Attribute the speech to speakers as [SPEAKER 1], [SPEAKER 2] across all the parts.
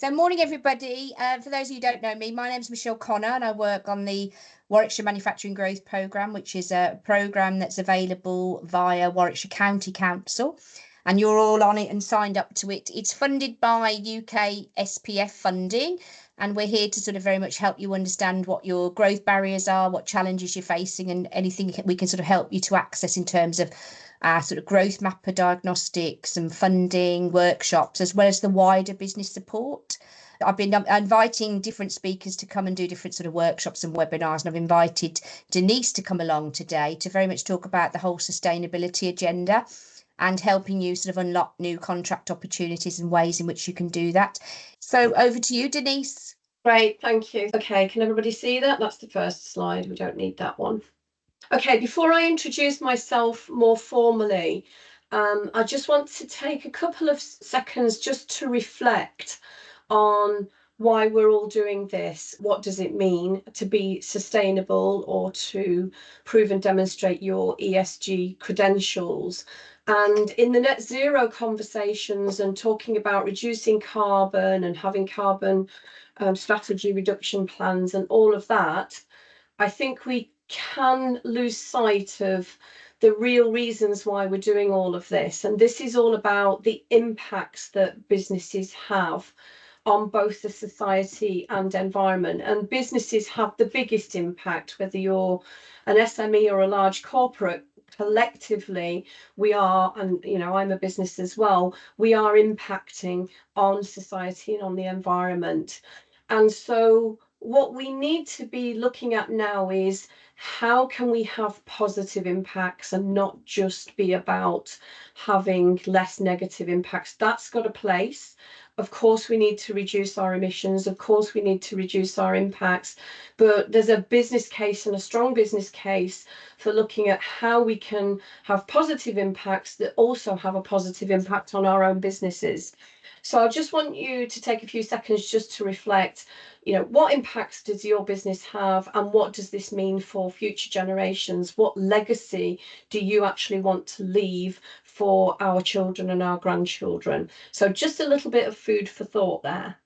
[SPEAKER 1] So morning, everybody. For those of you who don't know me, my name's Michelle Connor and I work on the Warwickshire Manufacturing Growth Programme, which is a programme that's available via Warwickshire County Council. And you're all on it and signed up to it. It's funded by UK SPF funding. And we're here to sort of very much help you understand what your growth barriers are, what challenges you're facing, and anything we can sort of help you to access in terms of our sort of growth mapper diagnostics and funding workshops, as well as the wider business support. I've been inviting different speakers to come and do different sort of workshops and webinars, and I've invited Denise to come along today to very much talk about the whole sustainability agenda and helping you sort of unlock new contract opportunities and ways in which you can do that. So over to you, Denise.
[SPEAKER 2] Great, thank you. Okay, can everybody see that? That's the first slide. We don't need that one. Okay, before I introduce myself more formally, I just want to take a couple of seconds just to reflect on why we're all doing this. What does it mean to be sustainable or to prove and demonstrate your ESG credentials? And in the net zero conversations and talking about reducing carbon and having carbon strategy reduction plans and all of that, I think we can lose sight of the real reasons why we're doing all of this. And this is all about the impacts that businesses have on both the society and environment. And businesses have the biggest impact, whether you're an SME or a large corporate. Collectively, we are, and I'm a business as well, we are impacting on society and on the environment. And so what we need to be looking at now is how can we have positive impacts and not just be about having less negative impacts. That's got a place. Of course, we need to reduce our emissions. Of course, we need to reduce our impacts. But there's a business case and a strong business case for looking at how we can have positive impacts that also have a positive impact on our own businesses. So I just want you to take a few seconds just to reflect, what impacts does your business have and what does this mean for future generations? What legacy do you actually want to leave for our children and our grandchildren? So just a little bit of food for thought there.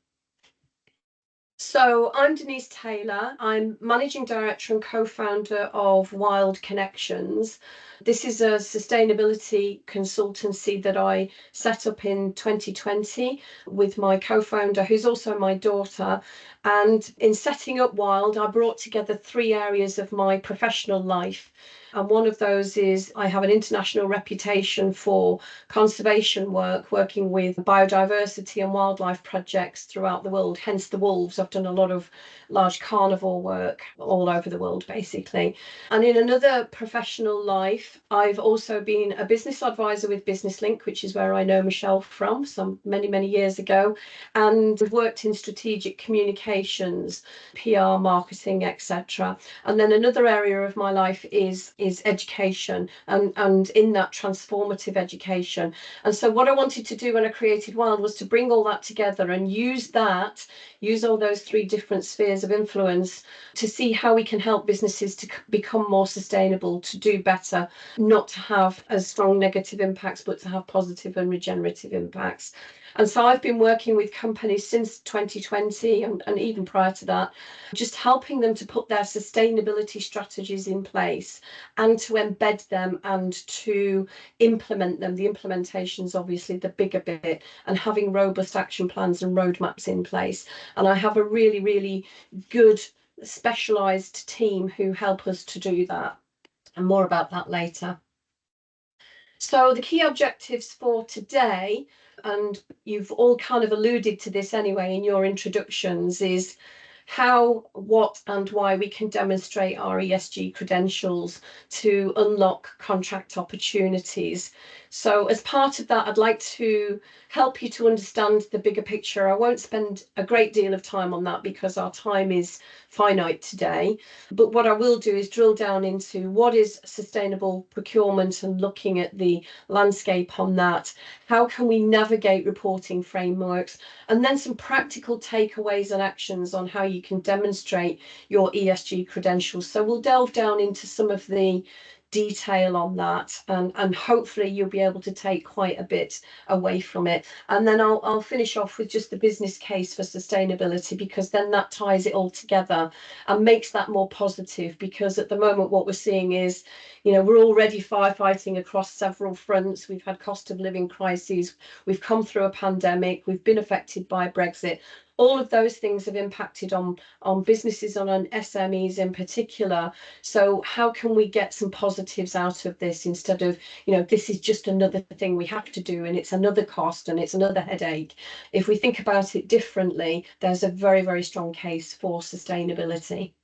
[SPEAKER 2] So I'm Denise Taylor. I'm Managing Director and co-founder of Wylde Connections. This is a sustainability consultancy that I set up in 2020 with my co-founder, who's also my daughter. And in setting up Wylde, I brought together 3 areas of my professional life. And one of those is I have an international reputation for conservation work, working with biodiversity and wildlife projects throughout the world, hence the wolves. I've done a lot of large carnivore work all over the world, basically. And in another professional life, I've also been a business advisor with Business Link, which is where I know Michelle from some many, many years ago. And we've worked in strategic communications, PR, marketing, etc. And then another area of my life is education and in that transformative education. And so what I wanted to do when I created Wylde was to bring all that together and use all those 3 different spheres of influence to see how we can help businesses to become more sustainable, to do better, not to have as strong negative impacts, but to have positive and regenerative impacts. And so I've been working with companies since 2020 and even prior to that, just helping them to put their sustainability strategies in place and to embed them and to implement them. The implementation is obviously the bigger bit, and having robust action plans and roadmaps in place. And I have a really, really good specialised team who help us to do that. And more about that later. So the key objectives for today, and you've all kind of alluded to this anyway in your introductions, is how, what and why we can demonstrate our ESG credentials to unlock contract opportunities. So as part of that, I'd like to help you to understand the bigger picture. I won't spend a great deal of time on that because our time is finite today. But what I will do is drill down into what is sustainable procurement and looking at the landscape on that. How can we navigate reporting frameworks? And then some practical takeaways and actions on how you can demonstrate your ESG credentials. So we'll delve down into some of the detail on that, and hopefully you'll be able to take quite a bit away from it. And then I'll finish off with just the business case for sustainability, because then that ties it all together and makes that more positive. Because at the moment what we're seeing is, we're already firefighting across several fronts. We've had cost of living crises, we've come through a pandemic, we've been affected by Brexit. All of those things have impacted on businesses, on SMEs in particular. So how can we get some positives out of this, instead of, this is just another thing we have to do and it's another cost and it's another headache? If we think about it differently, there's a very, very strong case for sustainability.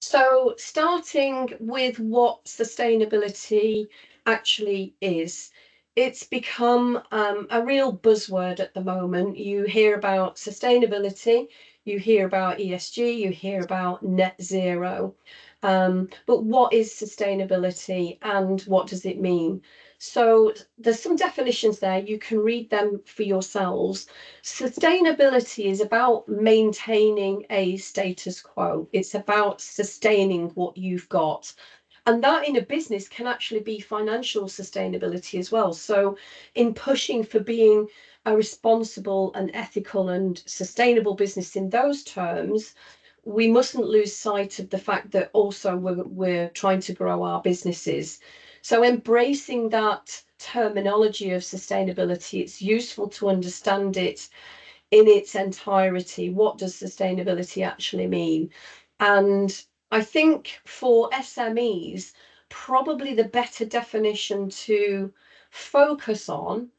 [SPEAKER 2] So starting with what sustainability actually is, it's become a real buzzword at the moment. You hear about sustainability, you hear about ESG, you hear about net zero. But what is sustainability and what does it mean? So there's some definitions there. You can read them for yourselves. Sustainability is about maintaining a status quo. It's about sustaining what you've got. And that in a business can actually be financial sustainability as well. So in pushing for being a responsible and ethical and sustainable business in those terms, we mustn't lose sight of the fact that also we're trying to grow our businesses. So embracing that terminology of sustainability, it's useful to understand it in its entirety. What does sustainability actually mean? And I think for SMEs, probably the better definition to focus on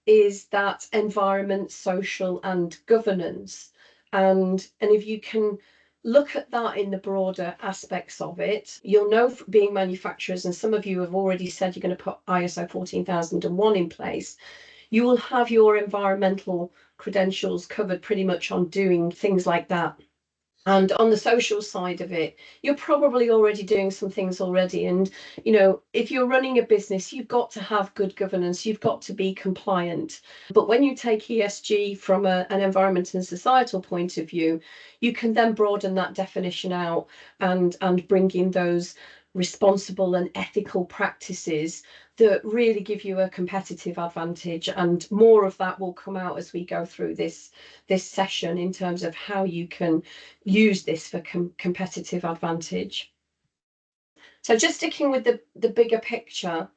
[SPEAKER 2] is that environment, social and governance. And if you can look at that in the broader aspects of it, you'll know, being manufacturers, and some of you have already said you're going to put ISO 14001 in place, you will have your environmental credentials covered pretty much on doing things like that. And on the social side of it, you're probably already doing some things already. And, if you're running a business, you've got to have good governance, you've got to be compliant. But when you take ESG from an environment and societal point of view, you can then broaden that definition out and bring in those responsible and ethical practices that really give you a competitive advantage. And more of that will come out as we go through this session, in terms of how you can use this for competitive advantage. So just sticking with the bigger picture,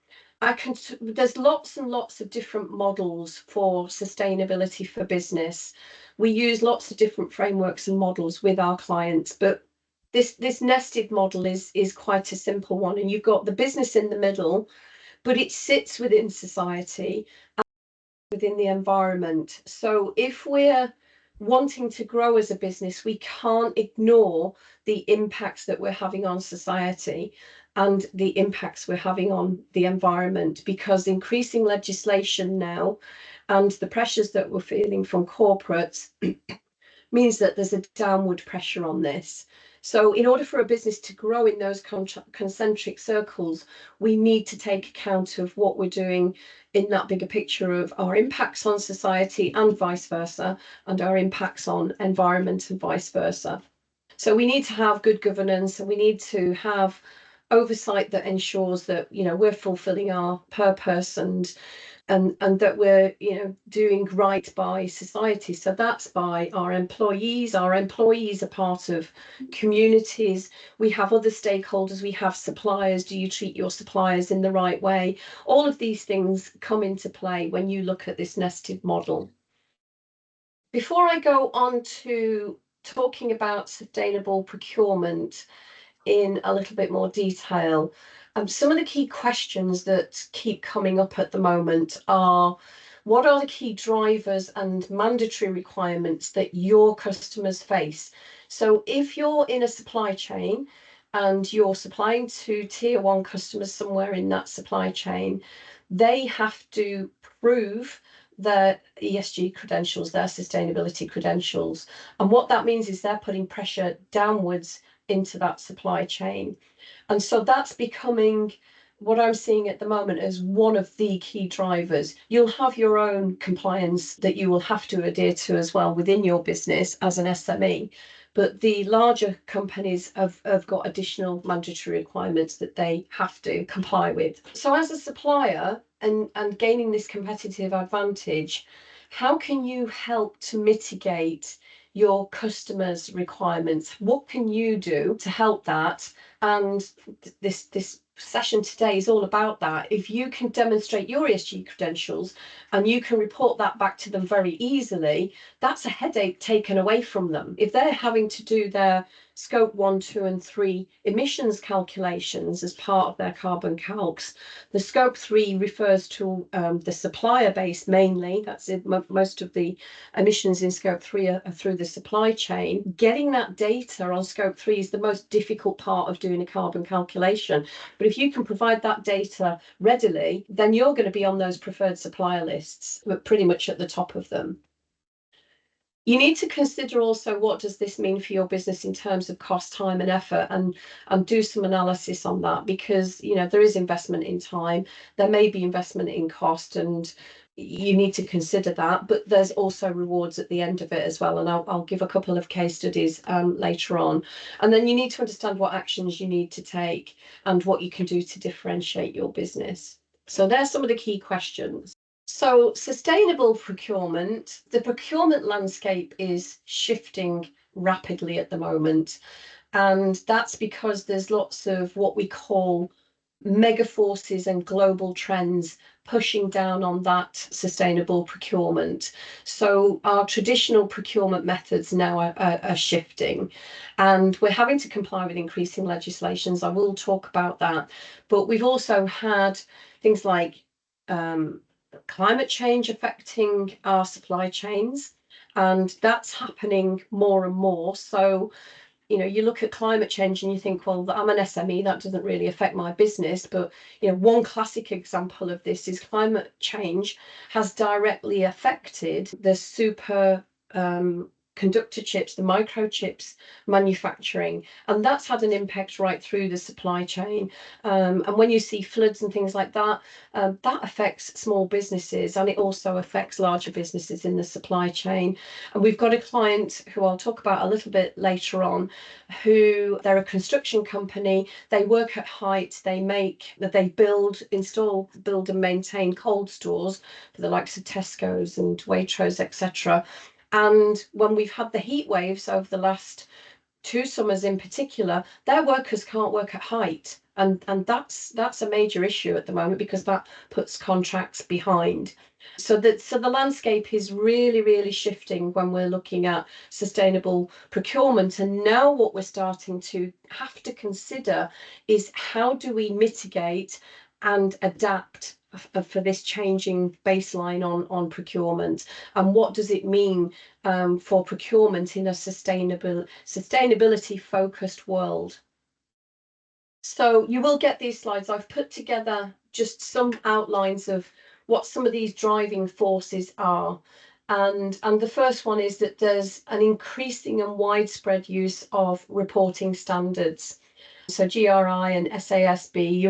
[SPEAKER 2] there's lots and lots of different models for sustainability for business. We use lots of different frameworks and models with our clients, but this nested model is quite a simple one. And you've got the business in the middle, but it sits within society and within the environment. So if we're wanting to grow as a business, we can't ignore the impacts that we're having on society and the impacts we're having on the environment, because increasing legislation now and the pressures that we're feeling from corporates means that there's a downward pressure on this. So in order for a business to grow in those concentric circles, we need to take account of what we're doing in that bigger picture of our impacts on society and vice versa, and our impacts on environment and vice versa. So we need to have good governance, and we need to have oversight that ensures that we're fulfilling our purpose and that we're doing right by society. So that's by our employees. Our employees are part of communities. We have other stakeholders, we have suppliers. Do you treat your suppliers in the right way? All of these things come into play when you look at this nested model. Before I go on to talking about sustainable procurement in a little bit more detail, some of the key questions that keep coming up at the moment are: what are the key drivers and mandatory requirements that your customers face? So if you're in a supply chain and you're supplying to tier 1 customers somewhere in that supply chain, they have to prove their ESG credentials, their sustainability credentials. And what that means is they're putting pressure downwards into that supply chain. And so that's becoming, what I'm seeing at the moment, as one of the key drivers. You'll have your own compliance that you will have to adhere to as well within your business as an SME, but the larger companies have got additional mandatory requirements that they have to comply with. So as a supplier and gaining this competitive advantage, how can you help to mitigate your customers' requirements? What can you do to help that? And this session today is all about that. If you can demonstrate your ESG credentials and you can report that back to them very easily, that's a headache taken away from them. If they're having to do their scope 1, 2 and 3 emissions calculations as part of their carbon calcs, the scope 3 refers to the supplier base mainly. That's it. Most of the emissions in scope 3 are through the supply chain. Getting that data on scope 3 is the most difficult part of doing a carbon calculation. But if you can provide that data readily, then you're going to be on those preferred supplier lists, but pretty much at the top of them. You need to consider also, what does this mean for your business in terms of cost, time and effort, and do some analysis on that, because there is investment in time, there may be investment in cost, and you need to consider that, but there's also rewards at the end of it as well, and I'll give a couple of case studies later on. And then you need to understand what actions you need to take and what you can do to differentiate your business. So there's some of the key questions. So sustainable procurement, the procurement landscape is shifting rapidly at the moment. And that's because there's lots of what we call mega forces and global trends pushing down on that sustainable procurement. So our traditional procurement methods now are shifting, and we're having to comply with increasing legislations. I will talk about that. But we've also had things like climate change affecting our supply chains, and that's happening more and more. So you look at climate change and you think, well, I'm an SME, that doesn't really affect my business. But one classic example of this is climate change has directly affected the super conductor chips, the microchips manufacturing, and that's had an impact right through the supply chain. And when you see floods and things like that, that affects small businesses, and it also affects larger businesses in the supply chain. And we've got a client who I'll talk about a little bit later on, who they're a construction company. They work at height. They build and maintain cold stores for the likes of Tesco's and Waitrose, etc. And when we've had the heat waves over the last 2 summers in particular, their workers can't work at height. And that's a major issue at the moment, because that puts contracts behind. So the landscape is really, really shifting when we're looking at sustainable procurement. And now what we're starting to have to consider is, how do we mitigate and adapt for this changing baseline on procurement, and what does it mean for procurement in a sustainability focused world? So you will get these slides. I've put together just some outlines of what some of these driving forces are. And the first one is that there's an increasing and widespread use of reporting standards. So GRI and SASB,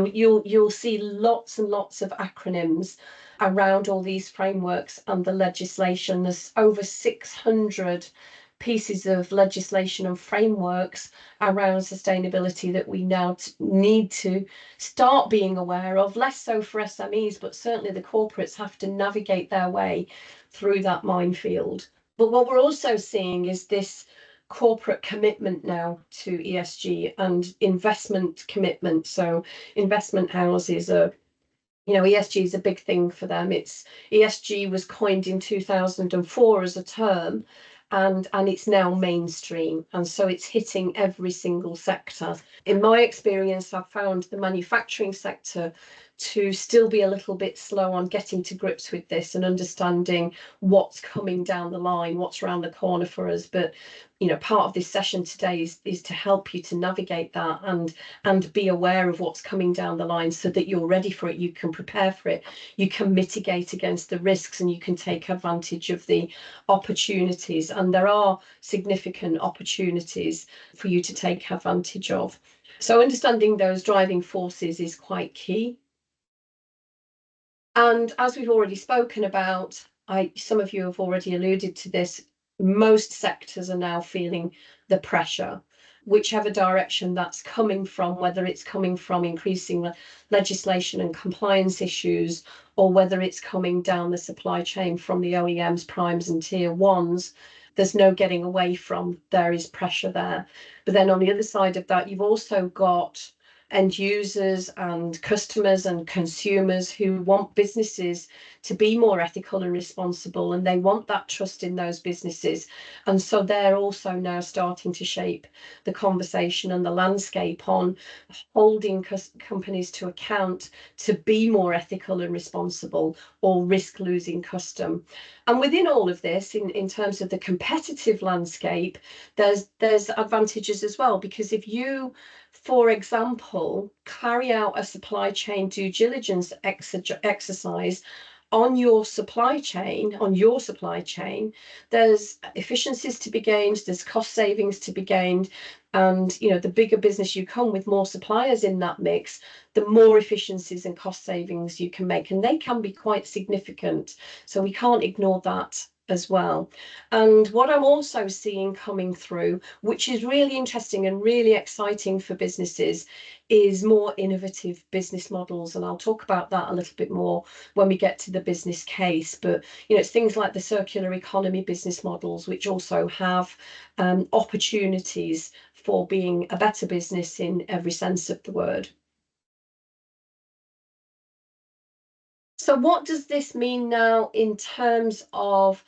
[SPEAKER 2] you'll see lots and lots of acronyms around all these frameworks and the legislation. There's over 600 pieces of legislation and frameworks around sustainability that we now need to start being aware of, less so for SMEs, but certainly the corporates have to navigate their way through that minefield. But what we're also seeing is this corporate commitment now to ESG and investment commitment. So investment houses are, ESG is a big thing for them. ESG was coined in 2004 as a term, and it's now mainstream, and so it's hitting every single sector. In my experience, I've found the manufacturing sector to still be a little bit slow on getting to grips with this and understanding what's coming down the line, what's around the corner for us. But part of this session today is to help you to navigate that and be aware of what's coming down the line, so that you're ready for it, you can prepare for it, you can mitigate against the risks, and you can take advantage of the opportunities. And there are significant opportunities for you to take advantage of. So understanding those driving forces is quite key. And as we've already spoken about, some of you have already alluded to this, most sectors are now feeling the pressure, whichever direction that's coming from, whether it's coming from increasing legislation and compliance issues, or whether it's coming down the supply chain from the OEMs, primes and tier ones. There's no getting away from, there is pressure there. But then on the other side of that, you've also got end users and customers and consumers who want businesses to be more ethical and responsible, and they want that trust in those businesses. And so they're also now starting to shape the conversation and the landscape on holding companies to account to be more ethical and responsible, or risk losing custom. And within all of this, in terms of the competitive landscape, there's advantages as well, because if you, for example, carry out a supply chain due diligence exercise on your supply chain, there's efficiencies to be gained, there's cost savings to be gained. And the bigger business you come with, more suppliers in that mix, the more efficiencies and cost savings you can make, and they can be quite significant. So we can't ignore that as well. And what I'm also seeing coming through, which is really interesting and really exciting for businesses, is more innovative business models. And I'll talk about that a little bit more when we get to the business case. But it's things like the circular economy business models, which also have opportunities for being a better business in every sense of the word. So what does this mean now in terms of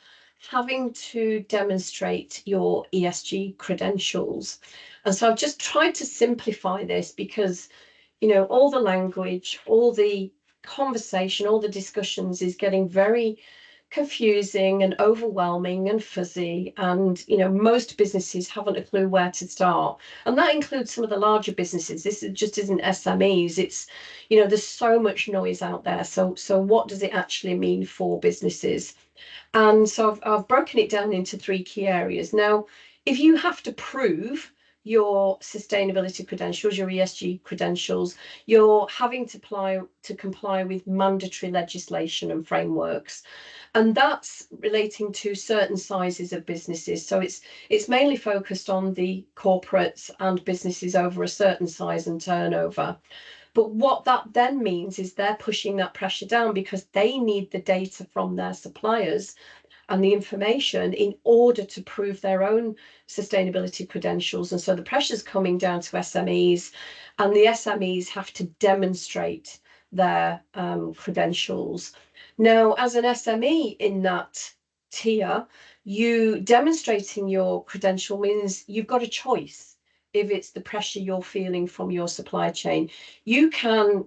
[SPEAKER 2] having to demonstrate your ESG credentials? And so I've just tried to simplify this, because all the language, all the conversation, all the discussions is getting very confusing and overwhelming and fuzzy, and most businesses haven't a clue where to start, and that includes some of the larger businesses. This just isn't SMEs. It's there's so much noise out there. So what does it actually mean for businesses? And so I've broken it down into 3 key areas. Now, if you have to prove your sustainability credentials, your ESG credentials, you're having to comply with mandatory legislation and frameworks. And that's relating to certain sizes of businesses. So it's mainly focused on the corporates and businesses over a certain size and turnover. But what that then means is they're pushing that pressure down, because they need the data from their suppliers and the information in order to prove their own sustainability credentials. And so the pressure's coming down to SMEs, and the SMEs have to demonstrate their credentials. Now, as an SME in that tier, you demonstrating your credential means you've got a choice. If it's the pressure you're feeling from your supply chain, you can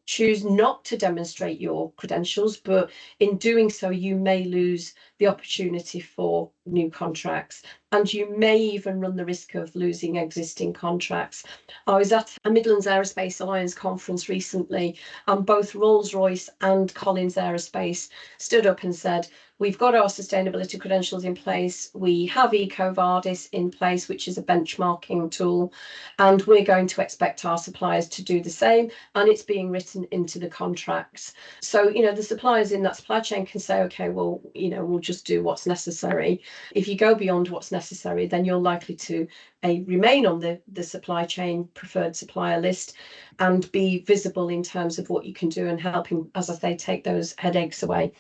[SPEAKER 2] choose not to demonstrate your credentials, but in doing so, you may lose the opportunity for new contracts, and you may even run the risk of losing existing contracts. I was at a Midlands Aerospace Alliance conference recently, and both Rolls-Royce and Collins Aerospace stood up and said, we've got our sustainability credentials in place, we have EcoVadis in place, which is a benchmarking tool, and we're going to expect our suppliers to do the same, and it's being written into the contracts. So, the suppliers in that supply chain can say, okay, well, we'll just do what's necessary. If you go beyond what's necessary, then you're likely to remain on the supply chain preferred supplier list and be visible in terms of what you can do, and helping, as I say, take those headaches away.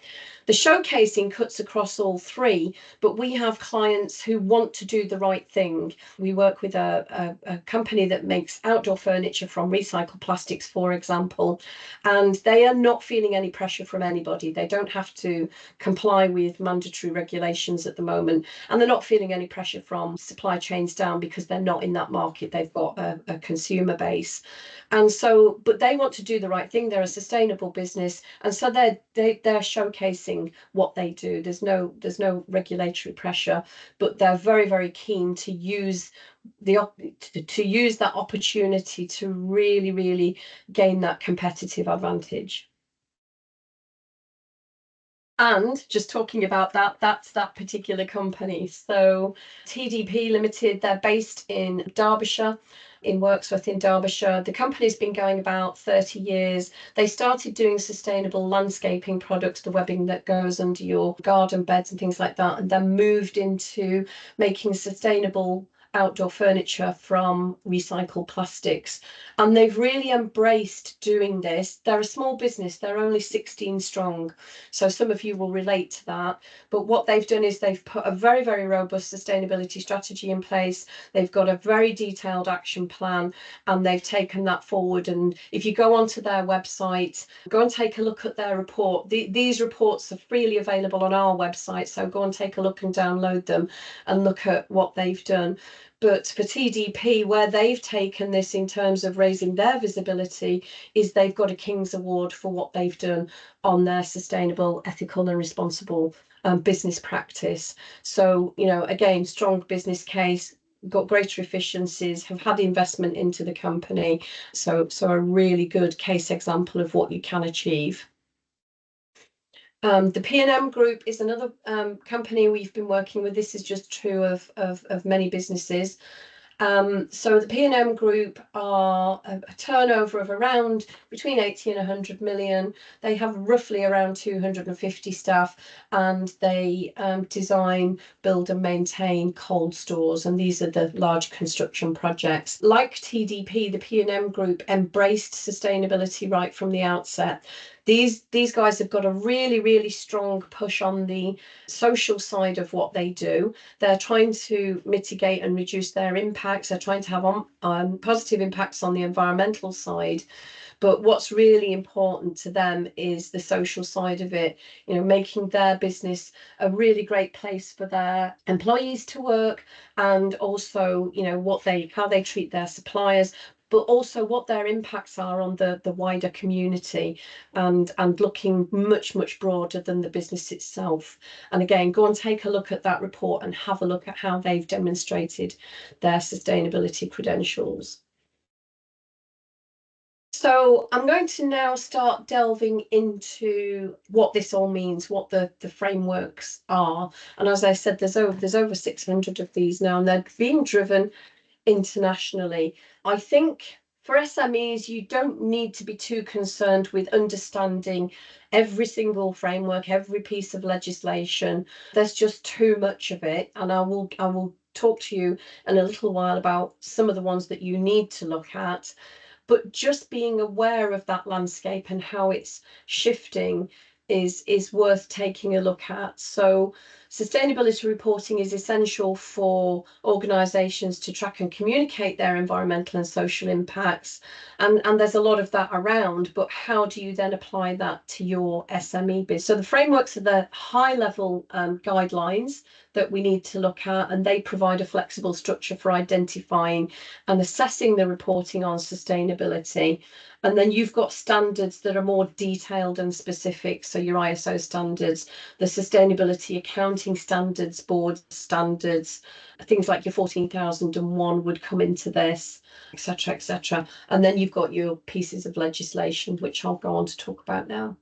[SPEAKER 2] The showcasing cuts across all 3, but we have clients who want to do the right thing. We work with a company that makes outdoor furniture from recycled plastics, for example, and they are not feeling any pressure from anybody. They don't have to comply with mandatory regulations at the moment, and they're not feeling any pressure from supply chains down, because they're not in that market. They've got a consumer base. And so, but they want to do the right thing. They're a sustainable business, and so they're showcasing what they do. There's no regulatory pressure, but they're very, very keen to use that opportunity to really, really gain that competitive advantage. And just talking about that, that's that particular company. So TDP Limited, they're based in Derbyshire, in Wirksworth in Derbyshire. The company's been going about 30 years. They started doing sustainable landscaping products, the webbing that goes under your garden beds and things like that, and then moved into making sustainable outdoor furniture from recycled plastics. And they've really embraced doing this. They're a small business, they're only 16 strong. So some of you will relate to that. But what they've done is they've put a very, very robust sustainability strategy in place. They've got a very detailed action plan, and they've taken that forward. And if you go onto their website, go and take a look at their report. These reports are freely available on our website. So go and take a look and download them and look at what they've done. But for TDP, where they've taken this in terms of raising their visibility, is they've got a King's Award for what they've done on their sustainable, ethical and responsible business practice. So, you know, again, strong business case, got greater efficiencies, have had investment into the company. So a really good case example of what you can achieve. The P&M Group is another company we've been working with. This is just true of many businesses. So the P&M Group are a turnover of around between 80 and 100 million. They have roughly around 250 staff, and they design, build and maintain cold stores, and these are the large construction projects. Like TDP, the P&M Group embraced sustainability right from the outset. These guys have got a really, really strong push on the social side of what they do. They're trying to mitigate and reduce their impacts. They're trying to have positive impacts on the environmental side. But what's really important to them is the social side of it, you know, making their business a really great place for their employees to work, and also, you know, how they treat their suppliers, but also what their impacts are on the wider community, and looking much, much broader than the business itself. And again, go and take a look at that report and have a look at how they've demonstrated their sustainability credentials. So I'm going to now start delving into what this all means, what the frameworks are. And as I said, there's over 600 of these now, and they're being driven internationally. I think for SMEs, you don't need to be too concerned with understanding every single framework, every piece of legislation. There's just too much of it. And I will talk to you in a little while about some of the ones that you need to look at. But just being aware of that landscape and how it's shifting is worth taking a look at. So sustainability reporting is essential for organisations to track and communicate their environmental and social impacts. And there's a lot of that around, but how do you then apply that to your SME business? So the frameworks are the high level guidelines that we need to look at, and they provide a flexible structure for identifying and assessing the reporting on sustainability. And then you've got standards that are more detailed and specific. So your ISO standards, the Sustainability Accounting Standards Board standards, things like your 14,001 would come into this, etc., etc. And then you've got your pieces of legislation, which I'll go on to talk about now.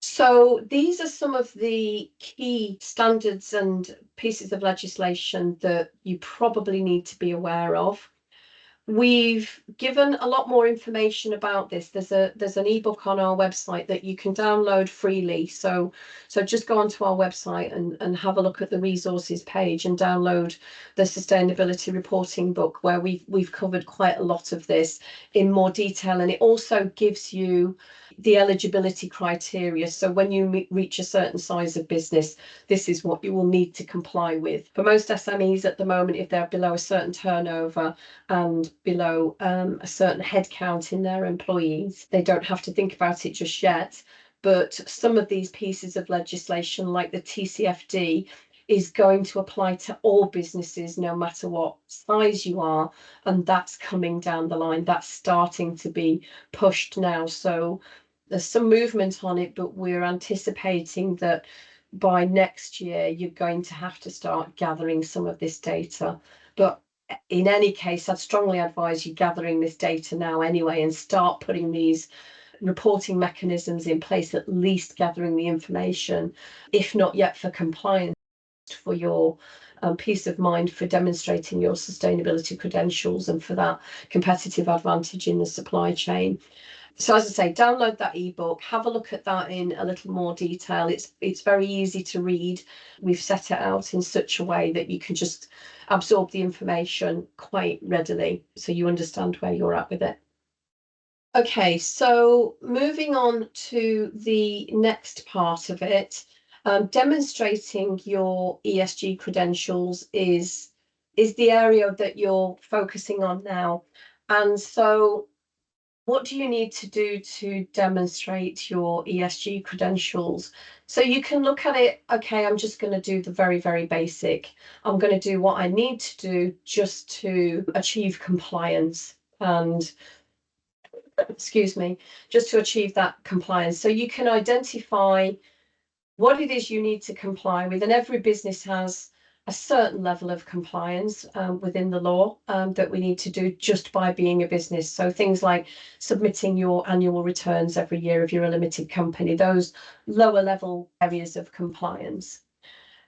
[SPEAKER 2] So these are some of the key standards and pieces of legislation that you probably need to be aware of. We've given a lot more information about this. There's an ebook on our website that you can download freely. So just go onto our website and have a look at the resources page and download the sustainability reporting book, where we've covered quite a lot of this in more detail. And it also gives you the eligibility criteria. So when you reach a certain size of business, this is what you will need to comply with. For most SMEs at the moment, if they're below a certain turnover and below a certain headcount in their employees, they don't have to think about it just yet. But some of these pieces of legislation, like the TCFD, is going to apply to all businesses, no matter what size you are. And that's coming down the line. That's starting to be pushed now. So there's some movement on it, but we're anticipating that by next year, you're going to have to start gathering some of this data. But in any case, I'd strongly advise you gathering this data now anyway, and start putting these reporting mechanisms in place, at least gathering the information, if not yet for compliance, for your peace of mind, for demonstrating your sustainability credentials and for that competitive advantage in the supply chain. So as I say, download that ebook, have a look at that in a little more detail. It's very easy to read. We've set it out in such a way that you can just absorb the information quite readily, so you understand where you're at with it. Okay, so moving on to the next part of it, demonstrating your ESG credentials is the area that you're focusing on now. And so what do you need to do to demonstrate your ESG credentials? So you can look at it, okay, I'm just going to do the very, very basic. I'm going to do what I need to do just to achieve compliance and, excuse me, just to achieve that compliance. So you can identify what it is you need to comply with, and every business has a certain level of compliance within the law that we need to do just by being a business. So things like submitting your annual returns every year if you're a limited company, those lower level areas of compliance.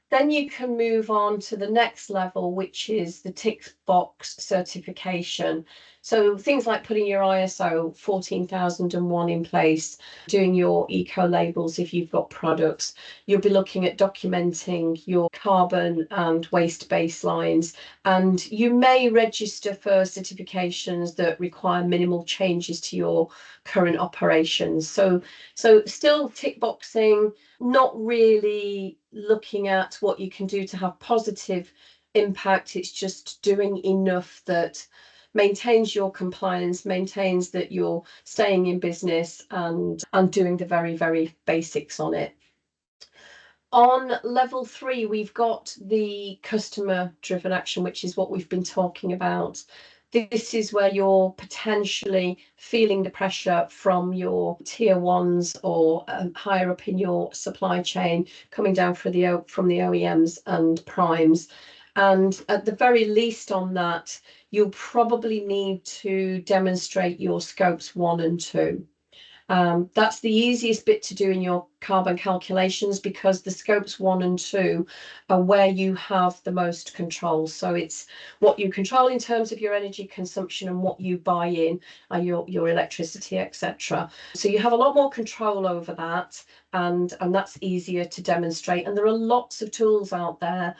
[SPEAKER 2] Then you can move on to the next level, which is the tick box certification. So things like putting your ISO 14001 in place, doing your eco labels if you've got products. You'll be looking at documenting your carbon and waste baselines, and you may register for certifications that require minimal changes to your current operations. So still tick boxing, not really looking at what you can do to have positive impact. It's just doing enough that maintains your compliance, maintains that you're staying in business, and doing the very, very basics on it. On level 3, we've got the customer driven action, which is what we've been talking about. This is where you're potentially feeling the pressure from your tier ones or higher up in your supply chain, coming down from the OEMs and primes. And at the very least on that, you'll probably need to demonstrate your scopes 1 and 2. That's the easiest bit to do in your carbon calculations, because the scopes 1 and 2 are where you have the most control. So it's what you control in terms of your energy consumption and what you buy in, your electricity, etc. So you have a lot more control over that, and that's easier to demonstrate. And there are lots of tools out there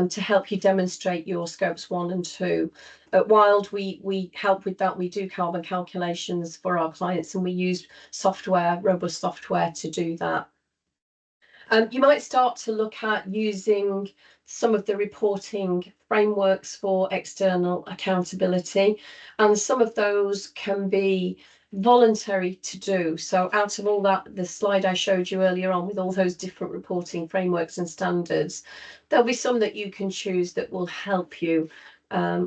[SPEAKER 2] to help you demonstrate your scopes 1 and 2. At Wylde, we help with that. We do carbon calculations for our clients, and we use software, robust software, to do that. You might start to look at using some of the reporting frameworks for external accountability, and some of those can be voluntary to do. So out of all that, the slide I showed you earlier on with all those different reporting frameworks and standards, there'll be some that you can choose that will help you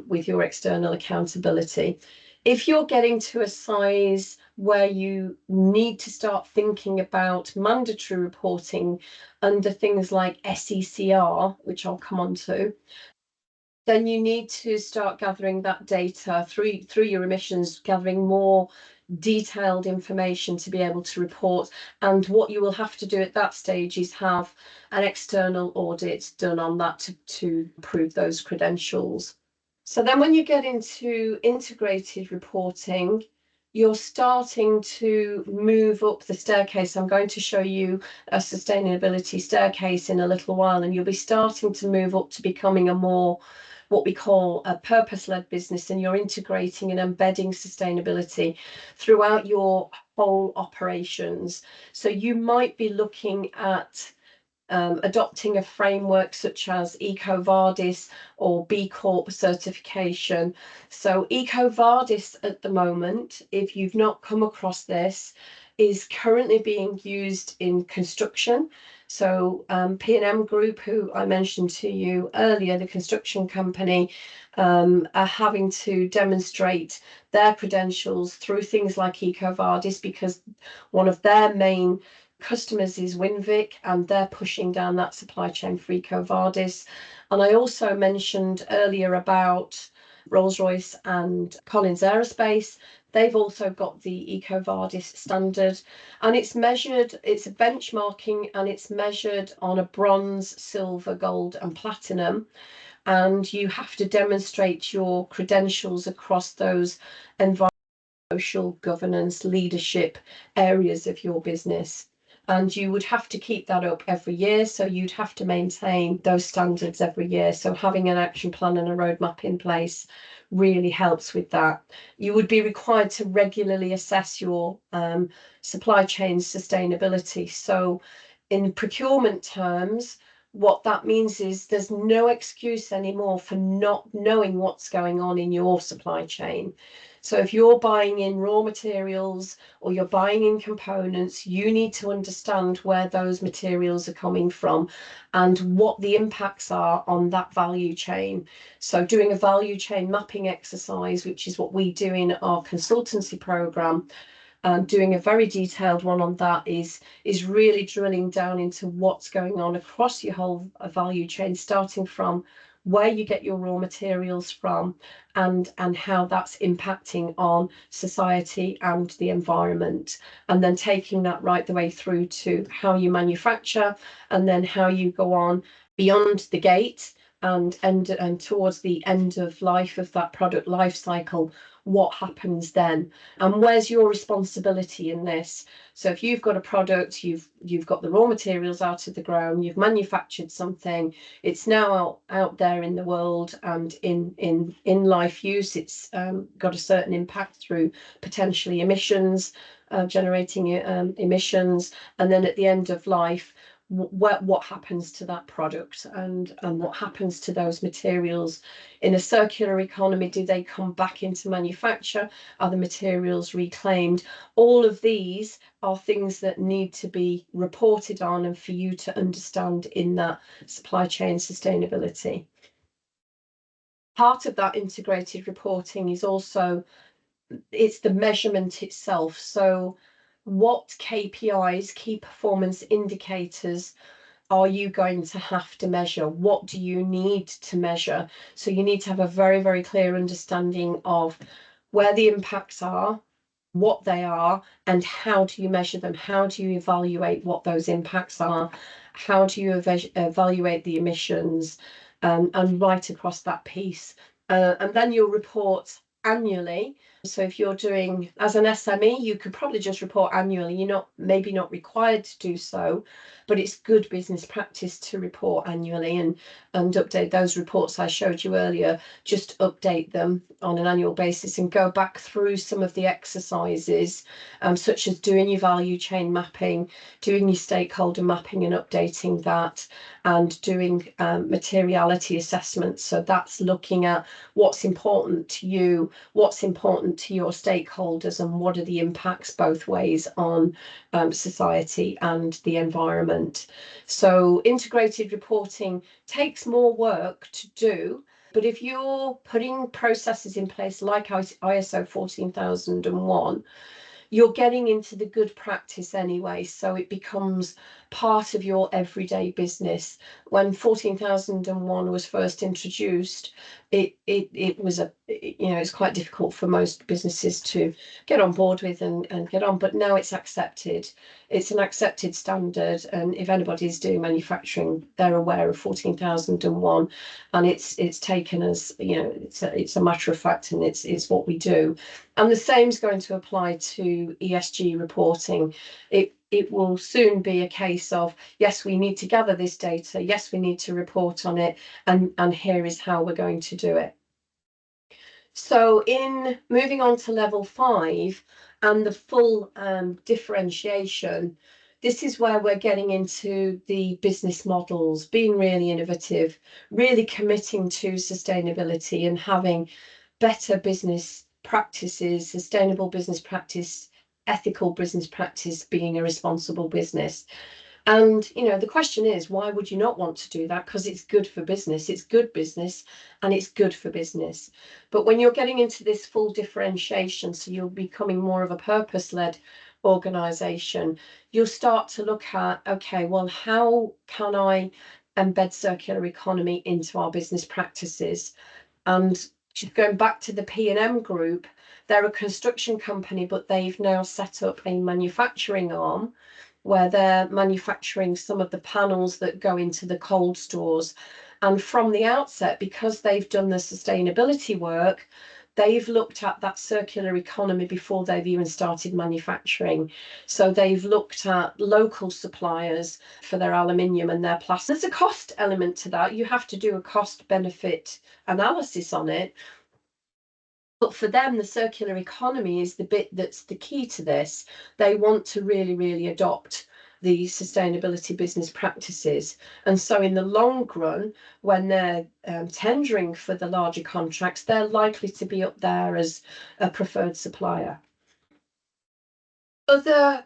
[SPEAKER 2] with your external accountability. If you're getting to a size where you need to start thinking about mandatory reporting under things like SECR, which I'll come on to, then you need to start gathering that data through your emissions, gathering more detailed information to be able to report. And what you will have to do at that stage is have an external audit done on that to prove those credentials. So then when you get into integrated reporting, you're starting to move up the staircase. I'm going to show you a sustainability staircase in a little while, and you'll be starting to move up to becoming a more what we call a purpose-led business, and you're integrating and embedding sustainability throughout your whole operations. So you might be looking at adopting a framework such as EcoVadis or B Corp certification. So EcoVadis at the moment, if you've not come across this, is currently being used in construction. So P&M Group, who I mentioned to you earlier, the construction company, are having to demonstrate their credentials through things like EcoVadis, because one of their main customers is Winvic, and they're pushing down that supply chain for EcoVadis. And I also mentioned earlier about Rolls-Royce and Collins Aerospace. They've also got the EcoVadis standard, and it's measured, it's a benchmarking, and it's measured on a bronze, silver, gold and platinum. And you have to demonstrate your credentials across those environmental, social, governance, leadership areas of your business. And you would have to keep that up every year. So you'd have to maintain those standards every year. So having an action plan and a roadmap in place really helps with that. You would be required to regularly assess your supply chain sustainability. So in procurement terms, what that means is there's no excuse anymore for not knowing what's going on in your supply chain. So if you're buying in raw materials or you're buying in components, you need to understand where those materials are coming from and what the impacts are on that value chain. So doing a value chain mapping exercise, which is what we do in our consultancy program, doing a very detailed one on that is really drilling down into what's going on across your whole value chain, starting from where you get your raw materials from and how that's impacting on society and the environment, and then taking that right the way through to how you manufacture and then how you go on beyond the gate and towards the end of life of that product life cycle. What happens then, and where's your responsibility in this? So if you've got a product, you've got the raw materials out of the ground, you've manufactured something, it's now out there in the world and in life use, it's got a certain impact through potentially emissions, generating emissions, and then at the end of life, what happens to that product and what happens to those materials. In a circular economy, do they come back into manufacture? Are the materials reclaimed? All of these are things that need to be reported on and for you to understand in that supply chain sustainability. Part of that integrated reporting is also, it's the measurement itself. So what KPIs, key performance indicators, are you going to have to measure? What do you need to measure? So you need to have a very, very clear understanding of where the impacts are, what they are, and how do you measure them? How do you evaluate what those impacts are? How do you evaluate the emissions, and right across that piece? And then you'll report annually. So if you're doing as an SME, you could probably just report annually. You're maybe not required to do so, but it's good business practice to report annually and update those reports I showed you earlier. Just update them on an annual basis and go back through some of the exercises, such as doing your value chain mapping, doing your stakeholder mapping and updating that, and doing materiality assessments. So that's looking at what's important to you, what's important to your stakeholders, and what are the impacts both ways on society and the environment. So integrated reporting takes more work to do, but if you're putting processes in place like ISO 14001, you're getting into the good practice anyway, so it becomes part of your everyday business. When 14001 was first introduced, it was it's quite difficult for most businesses to get on board with and get on, but now it's accepted. It's an accepted standard, and if anybody's doing manufacturing, they're aware of 14001, and it's taken as it's a matter of fact, and it's what we do. And the same is going to apply to ESG reporting. It will soon be a case of, yes, we need to gather this data, yes, we need to report on it, and here is how we're going to do it. So in moving on to level 5 and the full differentiation, this is where we're getting into the business models, being really innovative, really committing to sustainability and having better business practices, sustainable business practice, ethical business practice, being a responsible business. And the question is, why would you not want to do that? Because it's good for business, it's good business, and it's good for business. But when you're getting into this full differentiation, so you're becoming more of a purpose-led organization, you'll start to look at, okay, well, how can I embed circular economy into our business practices? And going back to the P&M group, they're a construction company, but they've now set up a manufacturing arm where they're manufacturing some of the panels that go into the cold stores. And from the outset, because they've done the sustainability work, they've looked at that circular economy before they've even started manufacturing. So they've looked at local suppliers for their aluminium and their plastic. There's a cost element to that. You have to do a cost benefit analysis on it. But for them, the circular economy is the bit that's the key to this. They want to really, really adopt the sustainability business practices. And so in the long run, when they're tendering for the larger contracts, they're likely to be up there as a preferred supplier. Other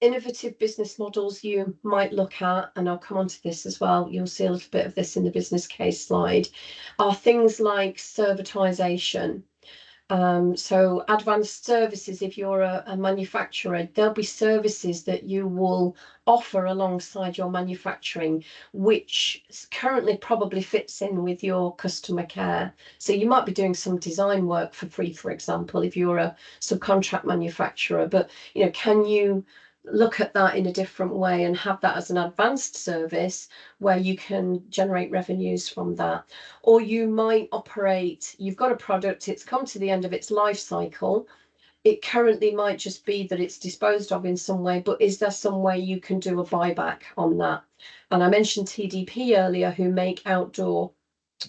[SPEAKER 2] innovative business models you might look at, and I'll come on to this as well, you'll see a little bit of this in the business case slide, are things like servitization. So advanced services, if you're a manufacturer, there'll be services that you will offer alongside your manufacturing, which currently probably fits in with your customer care. So you might be doing some design work for free, for example, if you're a subcontract manufacturer, but can you look at that in a different way and have that as an advanced service where you can generate revenues from that? Or you might operate, you've got a product, it's come to the end of its life cycle. It currently might just be that it's disposed of in some way, but is there some way you can do a buyback on that? And I mentioned TDP earlier, who make outdoor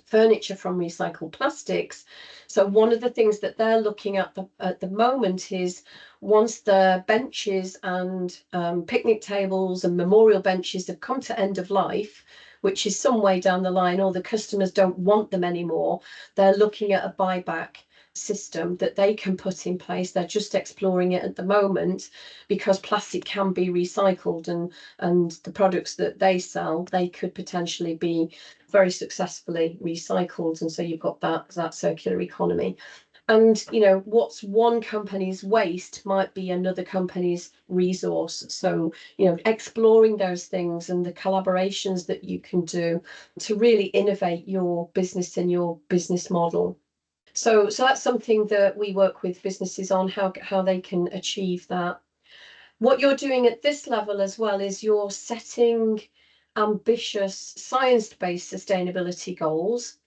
[SPEAKER 2] furniture from recycled plastics. So one of the things that they're looking at the moment is, once the benches and picnic tables and memorial benches have come to end of life, which is some way down the line, or the customers don't want them anymore, they're looking at a buyback system that they can put in place. They're just exploring it at the moment, because plastic can be recycled, and the products that they sell, they could potentially be very successfully recycled, and so you've got that circular economy. And what's one company's waste might be another company's resource. So exploring those things and the collaborations that you can do to really innovate your business and your business model. So that's something that we work with businesses on, how they can achieve that. What you're doing at this level as well is you're setting ambitious science-based sustainability goals.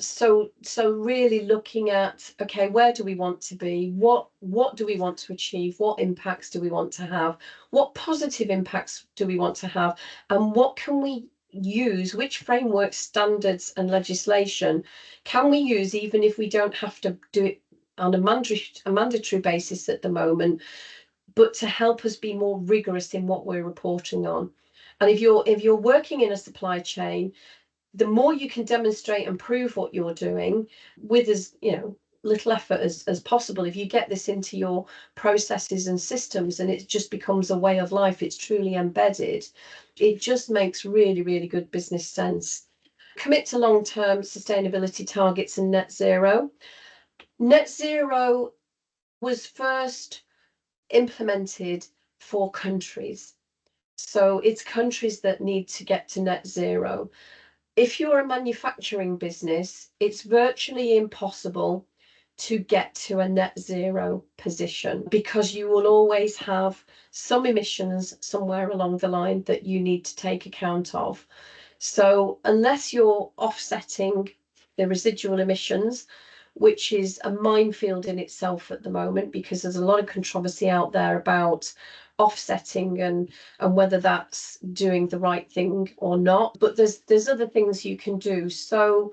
[SPEAKER 2] So really looking at, okay, where do we want to be? What do we want to achieve? What impacts do we want to have? What positive impacts do we want to have? And what can we use? Which framework, standards and legislation can we use, even if we don't have to do it on a mandatory basis at the moment, but to help us be more rigorous in what we're reporting on? And if you're working in a supply chain, the more you can demonstrate and prove what you're doing with as little effort as possible, if you get this into your processes and systems and it just becomes a way of life, it's truly embedded, it just makes really, really good business sense. Commit to long-term sustainability targets and net zero. Net zero was first implemented for countries. So it's countries that need to get to net zero. If you're a manufacturing business, it's virtually impossible to get to a net zero position, because you will always have some emissions somewhere along the line that you need to take account of. So unless you're offsetting the residual emissions, which is a minefield in itself at the moment, because there's a lot of controversy out there about offsetting and whether that's doing the right thing or not. But there's other things you can do. So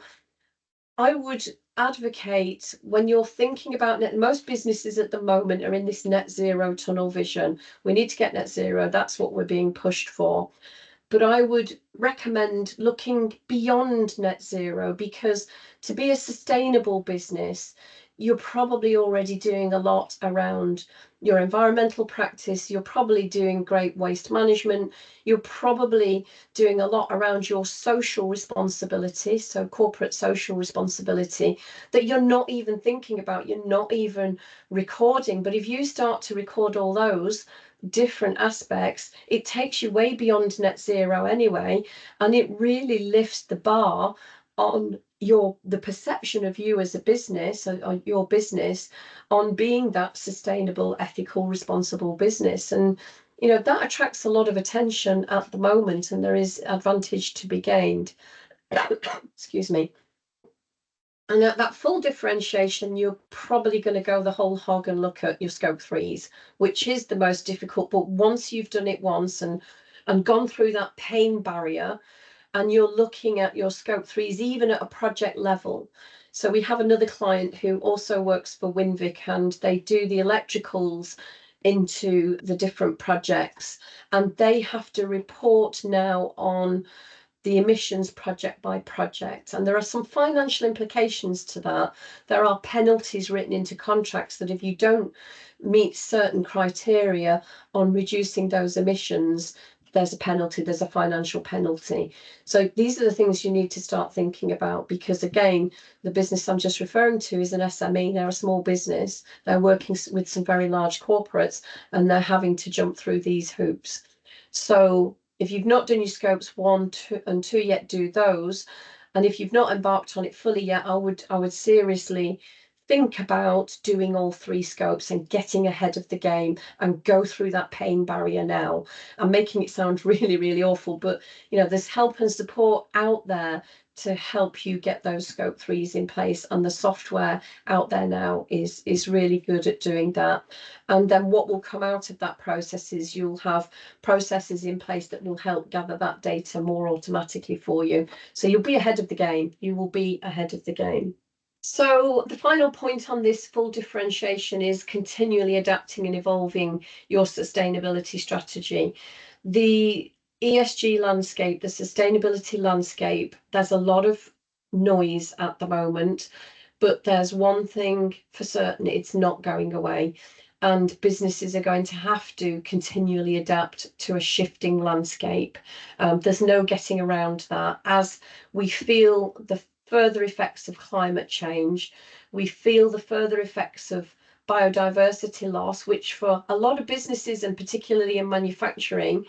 [SPEAKER 2] I would advocate, when you're thinking about most businesses at the moment are in this net zero tunnel vision. We need to get net zero. That's what we're being pushed for. But I would recommend looking beyond net zero, because to be a sustainable business, you're probably already doing a lot around your environmental practice. You're probably doing great waste management. You're probably doing a lot around your social responsibility, so corporate social responsibility, that you're not even thinking about, you're not even recording. But if you start to record all those different aspects, it takes you way beyond net zero anyway, and it really lifts the bar on the perception of you as a business, or your business, on being that sustainable, ethical, responsible business. And that attracts a lot of attention at the moment, and there is advantage to be gained. Excuse me. And at that full differentiation, you're probably going to go the whole hog and look at your scope 3s, which is the most difficult. But once you've done it once and gone through that pain barrier, and you're looking at your scope 3s even at a project level. So we have another client who also works for Winvic, and they do the electricals into the different projects, and they have to report now on the emissions project by project, and there are some financial implications to that. There are penalties written into contracts that if you don't meet certain criteria on reducing those emissions, there's a penalty, there's a financial penalty. So these are the things you need to start thinking about, because again, the business I'm just referring to is an SME. They're a small business, they're working with some very large corporates, and they're having to jump through these hoops. So if you've not done your scopes 1, 2 and 2 yet, do those. And if you've not embarked on it fully yet, I would seriously think about doing all 3 scopes and getting ahead of the game, and go through that pain barrier now. I'm making it sound really, really awful, but there's help and support out there to help you get those scope 3s in place, and the software out there now is really good at doing that. And then what will come out of that process is you'll have processes in place that will help gather that data more automatically for you. So you'll be ahead of the game. You will be ahead of the game. So the final point on this full differentiation is continually adapting and evolving your sustainability strategy. The ESG landscape, the sustainability landscape, there's a lot of noise at the moment, but there's one thing for certain: it's not going away. And businesses are going to have to continually adapt to a shifting landscape. There's no getting around that. As we feel the further effects of climate change, we feel the further effects of biodiversity loss, which for a lot of businesses, and particularly in manufacturing,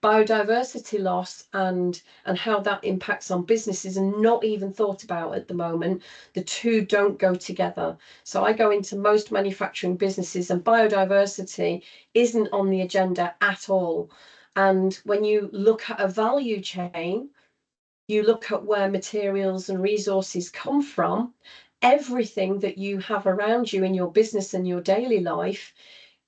[SPEAKER 2] biodiversity loss and how that impacts on businesses are not even thought about at the moment. The two don't go together. So I go into most manufacturing businesses and biodiversity isn't on the agenda at all. And when you look at a value chain, you look at where materials and resources come from, everything that you have around you in your business and your daily life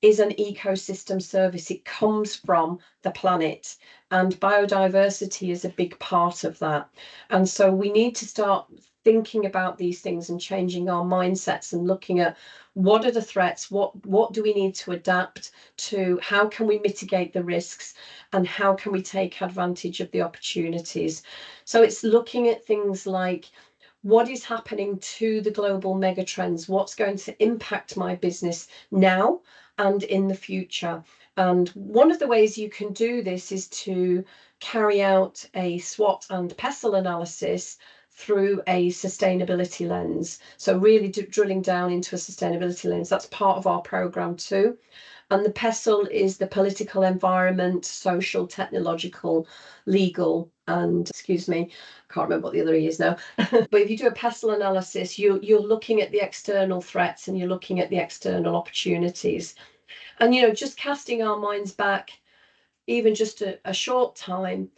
[SPEAKER 2] is an ecosystem service. It comes from the planet, and biodiversity is a big part of that. And so we need to start thinking about these things and changing our mindsets and looking at what are the threats, what do we need to adapt to, how can we mitigate the risks, and how can we take advantage of the opportunities. So it's looking at things like, what is happening to the global megatrends, what's going to impact my business now and in the future. And one of the ways you can do this is to carry out a SWOT and PESTLE analysis through a sustainability lens. So really drilling down into a sustainability lens. That's part of our program too. And the PESTLE is the political, environment, social, technological, legal, and excuse me, I can't remember what the other E is now. But if you do a PESTLE analysis, you're looking at the external threats and you're looking at the external opportunities. And just casting our minds back even just a short time,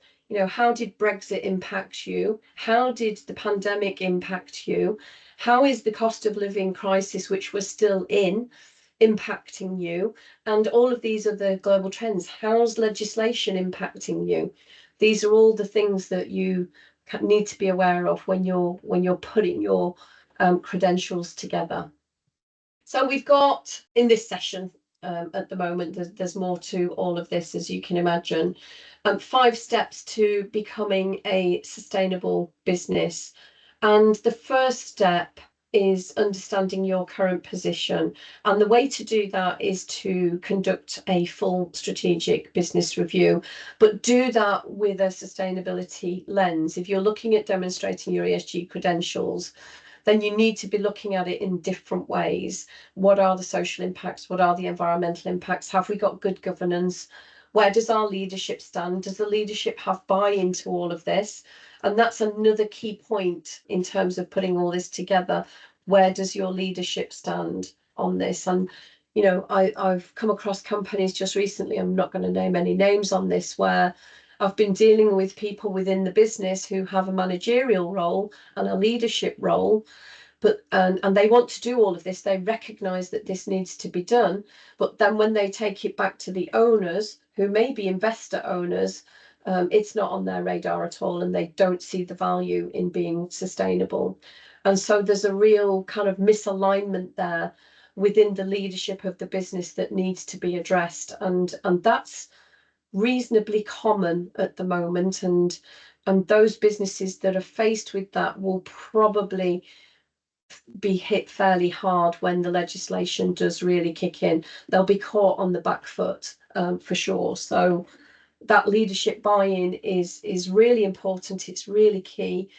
[SPEAKER 2] how did Brexit impact you? How did the pandemic impact you? How is the cost of living crisis, which we're still in, impacting you? And all of these are the global trends. How's legislation impacting you? These are all the things that you need to be aware of when you're putting your credentials together. So we've got in this session at the moment, there's more to all of this, as you can imagine. 5 steps to becoming a sustainable business. And the first step is understanding your current position. And the way to do that is to conduct a full strategic business review, but do that with a sustainability lens. If you're looking at demonstrating your ESG credentials, then you need to be looking at it in different ways. What are the social impacts? What are the environmental impacts? Have we got good governance? Where does our leadership stand? Does the leadership have buy-in to all of this? And that's another key point in terms of putting all this together. Where does your leadership stand on this? And you know, I've come across companies just recently, I'm not going to name any names on this, where I've been dealing with people within the business who have a managerial role and a leadership role, but and they want to do all of this. They recognize that this needs to be done, but then when they take it back to the owners, who may be investor owners, it's not on their radar at all, and they don't see the value in being sustainable. And so there's a real kind of misalignment there within the leadership of the business that needs to be addressed, and that's reasonably common at the moment. And those businesses that are faced with that will probably be hit fairly hard when the legislation does really kick in. They'll be caught on the back foot, for sure. So that leadership buy-in is really important. It's really key.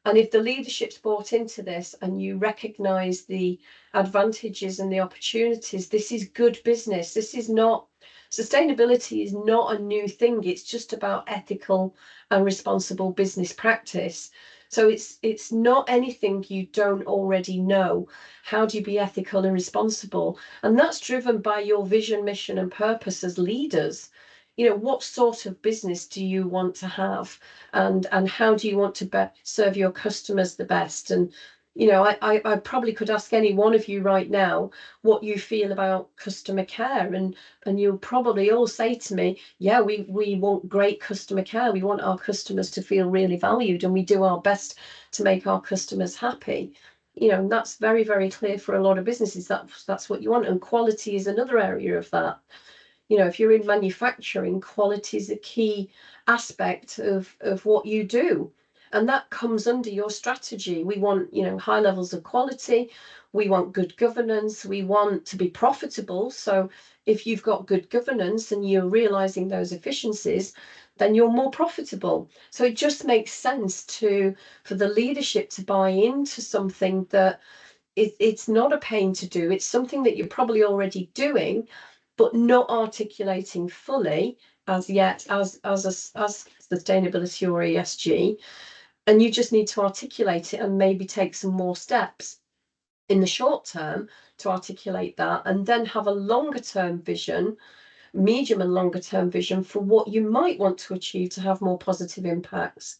[SPEAKER 2] And if the leadership's bought into this and you recognise the advantages and the opportunities, this is good business. This is not, sustainability is not a new thing. It's just about ethical and responsible business practice. So it's not anything you don't already know. How do you be ethical and responsible? And that's driven by your vision, mission, and purpose as leaders. You know, what sort of business do you want to have, and how do you want to serve your customers the best? And you know, I probably could ask any one of you right now what you feel about customer care, and you'll probably all say to me, yeah, we want great customer care. We want our customers to feel really valued, and we do our best to make our customers happy. You know, and that's very, very clear for a lot of businesses. That's what you want. And quality is another area of that. You know, if you're in manufacturing, quality is a key aspect of what you do. And that comes under your strategy. We want, you know, high levels of quality. We want good governance. We want to be profitable. So if you've got good governance and you're realizing those efficiencies, then you're more profitable. So it just makes sense for the leadership to buy into something that it's not a pain to do. It's something that you're probably already doing, but not articulating fully as yet as sustainability or ESG. And you just need to articulate it and maybe take some more steps in the short term to articulate that, and then have a longer term vision, medium and longer term vision for what you might want to achieve to have more positive impacts.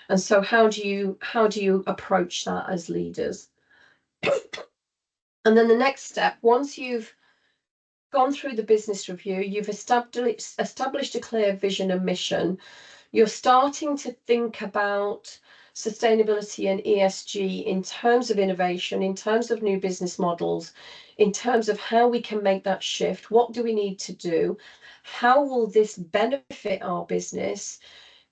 [SPEAKER 2] And so how do you approach that as leaders? And then the next step, once you've gone through the business review, you've established a clear vision and mission, you're starting to think about sustainability and ESG in terms of innovation, in terms of new business models, in terms of how we can make that shift. What do we need to do? How will this benefit our business?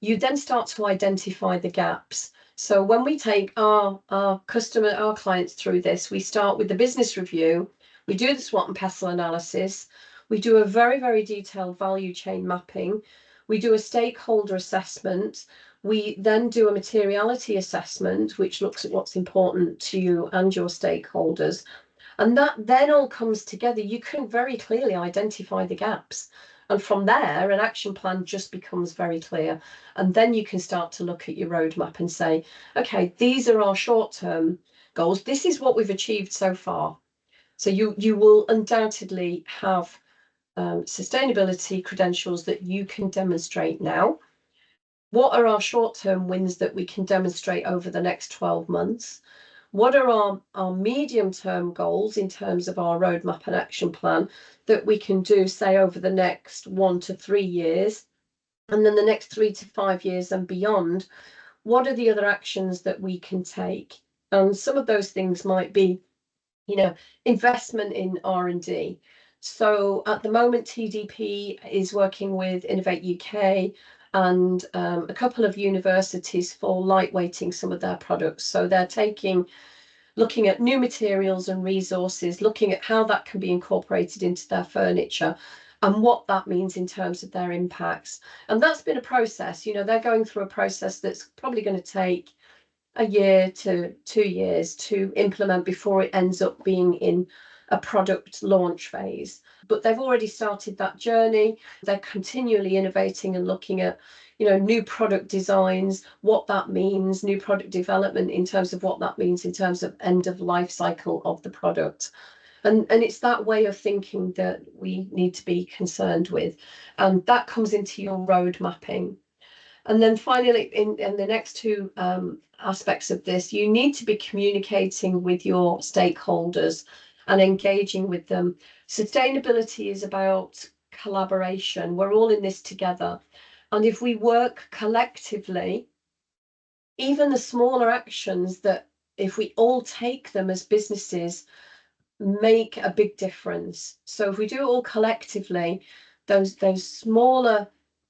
[SPEAKER 2] You then start to identify the gaps. So when we take our clients through this, we start with the business review. We do the SWOT and PESTLE analysis. We do a very, very detailed value chain mapping. We do a stakeholder assessment. We then do a materiality assessment, which looks at what's important to you and your stakeholders. And that then all comes together. You can very clearly identify the gaps. And from there, an action plan just becomes very clear. And then you can start to look at your roadmap and say, okay, these are our short-term goals. This is what we've achieved so far. So you will undoubtedly have sustainability credentials that you can demonstrate now. What are our short-term wins that we can demonstrate over the next 12 months? What are our medium-term goals in terms of our roadmap and action plan that we can do, say, over the next 1 to 3 years? And then the next 3 to 5 years and beyond, what are the other actions that we can take? And some of those things might be, you know, investment in R&D. So at the moment, TDP is working with Innovate UK and a couple of universities for lightweighting some of their products. So they're looking at new materials and resources, looking at how that can be incorporated into their furniture and what that means in terms of their impacts. And that's been a process. You know, they're going through a process that's probably going to take a year to 2 years to implement before it ends up being in a product launch phase, but they've already started that journey. They're continually innovating and looking at, new product designs, what that means, new product development in terms of what that means in terms of end of life cycle of the product. And it's that way of thinking that we need to be concerned with. And that comes into your road mapping. And then finally, in the next two aspects of this, you need to be communicating with your stakeholders and engaging with them. Sustainability is about collaboration. We're all in this together. And if we work collectively, even the smaller actions that, if we all take them as businesses, make a big difference. So if we do it all collectively, those smaller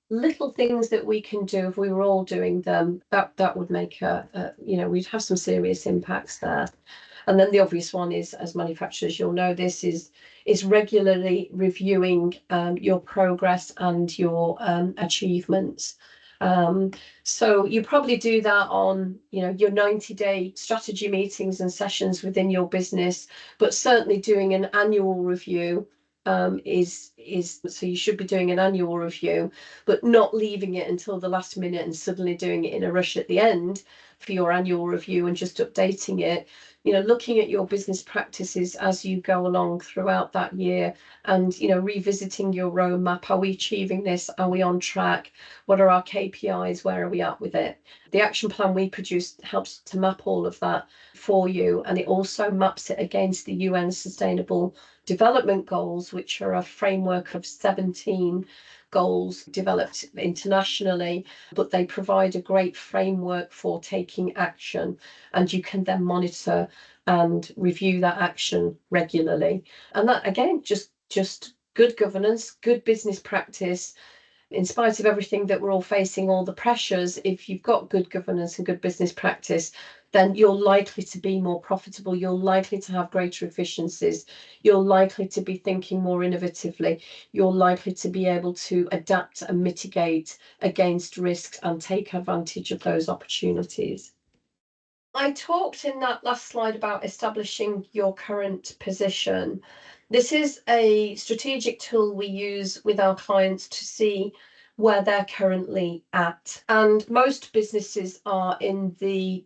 [SPEAKER 2] little things that we can do, if we were all doing them, that would make we'd have some serious impacts there. And then the obvious one is, as manufacturers, you'll know this is regularly reviewing your progress and your achievements. So you probably do that on, your 90-day strategy meetings and sessions within your business, but certainly doing an annual review is so you should be doing an annual review, but not leaving it until the last minute and suddenly doing it in a rush at the end for your annual review and just updating it. Looking at your business practices as you go along throughout that year and, revisiting your roadmap. Are we achieving this? Are we on track? What are our KPIs? Where are we at with it? The action plan we produced helps to map all of that for you. And it also maps it against the UN Sustainable Development Goals, which are a framework of 17 goals developed internationally, but they provide a great framework for taking action, and you can then monitor and review that action regularly. And that, again, just good governance, good business practice. In spite of everything that we're all facing, all the pressures, if you've got good governance and good business practice, then you're likely to be more profitable, you're likely to have greater efficiencies, you're likely to be thinking more innovatively, you're likely to be able to adapt and mitigate against risks and take advantage of those opportunities. I talked in that last slide about establishing your current position. This is a strategic tool we use with our clients to see where they're currently at. And most businesses are in the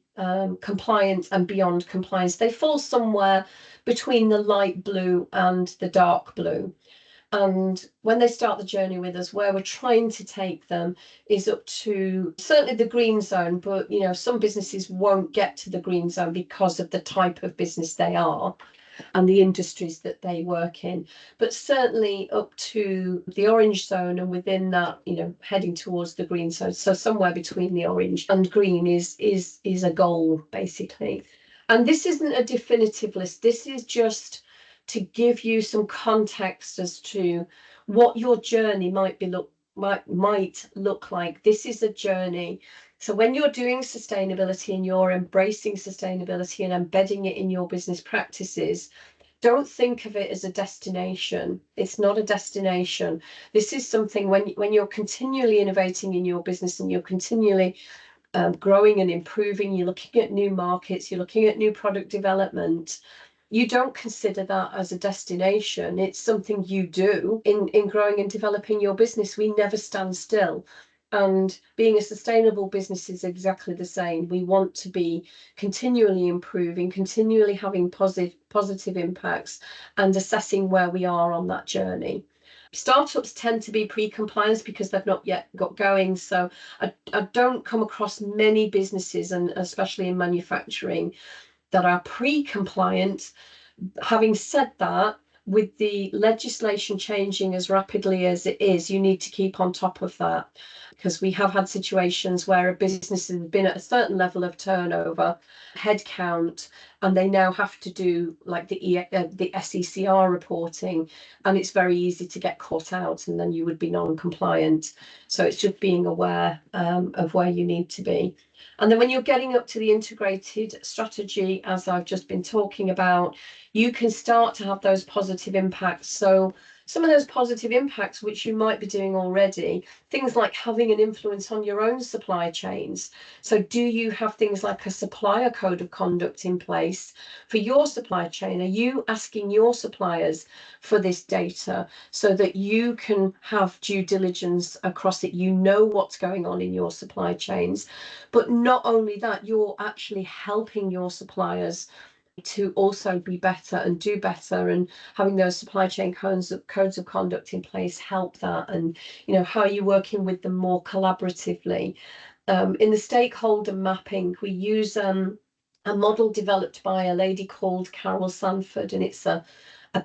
[SPEAKER 2] compliance and beyond compliance. They fall somewhere between the light blue and the dark blue. And when they start the journey with us, where we're trying to take them is up to certainly the green zone, but some businesses won't get to the green zone because of the type of business they are and the industries that they work in, but certainly up to the orange zone, and within that, heading towards the green zone. So somewhere between the orange and green is a goal, basically. And this isn't a definitive list. This is just to give you some context as to what your journey might look like. This is a journey. So when you're doing sustainability and you're embracing sustainability and embedding it in your business practices, don't think of it as a destination. It's not a destination. This is something when you're continually innovating in your business and you're continually growing and improving, you're looking at new markets, you're looking at new product development. You don't consider that as a destination. It's something you do in growing and developing your business. We never stand still. And being a sustainable business is exactly the same. We want to be continually improving, continually having positive impacts and assessing where we are on that journey. Startups tend to be pre-compliance because they've not yet got going. So I don't come across many businesses, and especially in manufacturing, that are pre-compliant. Having said that, with the legislation changing as rapidly as it is, you need to keep on top of that, because we have had situations where a business has been at a certain level of turnover, headcount, and they now have to do like the SECR reporting, and it's very easy to get caught out, and then you would be non-compliant. So it's just being aware of where you need to be. And then when you're getting up to the integrated strategy, as I've just been talking about, you can start to have those positive impacts. So some of those positive impacts, which you might be doing already, things like having an influence on your own supply chains. So do you have things like a supplier code of conduct in place for your supply chain? Are you asking your suppliers for this data so that you can have due diligence across it? You know what's going on in your supply chains. But not only that, you're actually helping your suppliers to also be better and do better, and having those supply chain codes of conduct in place help that. And how are you working with them more collaboratively? In the stakeholder mapping, we use a model developed by a lady called Carol Sanford, and it's a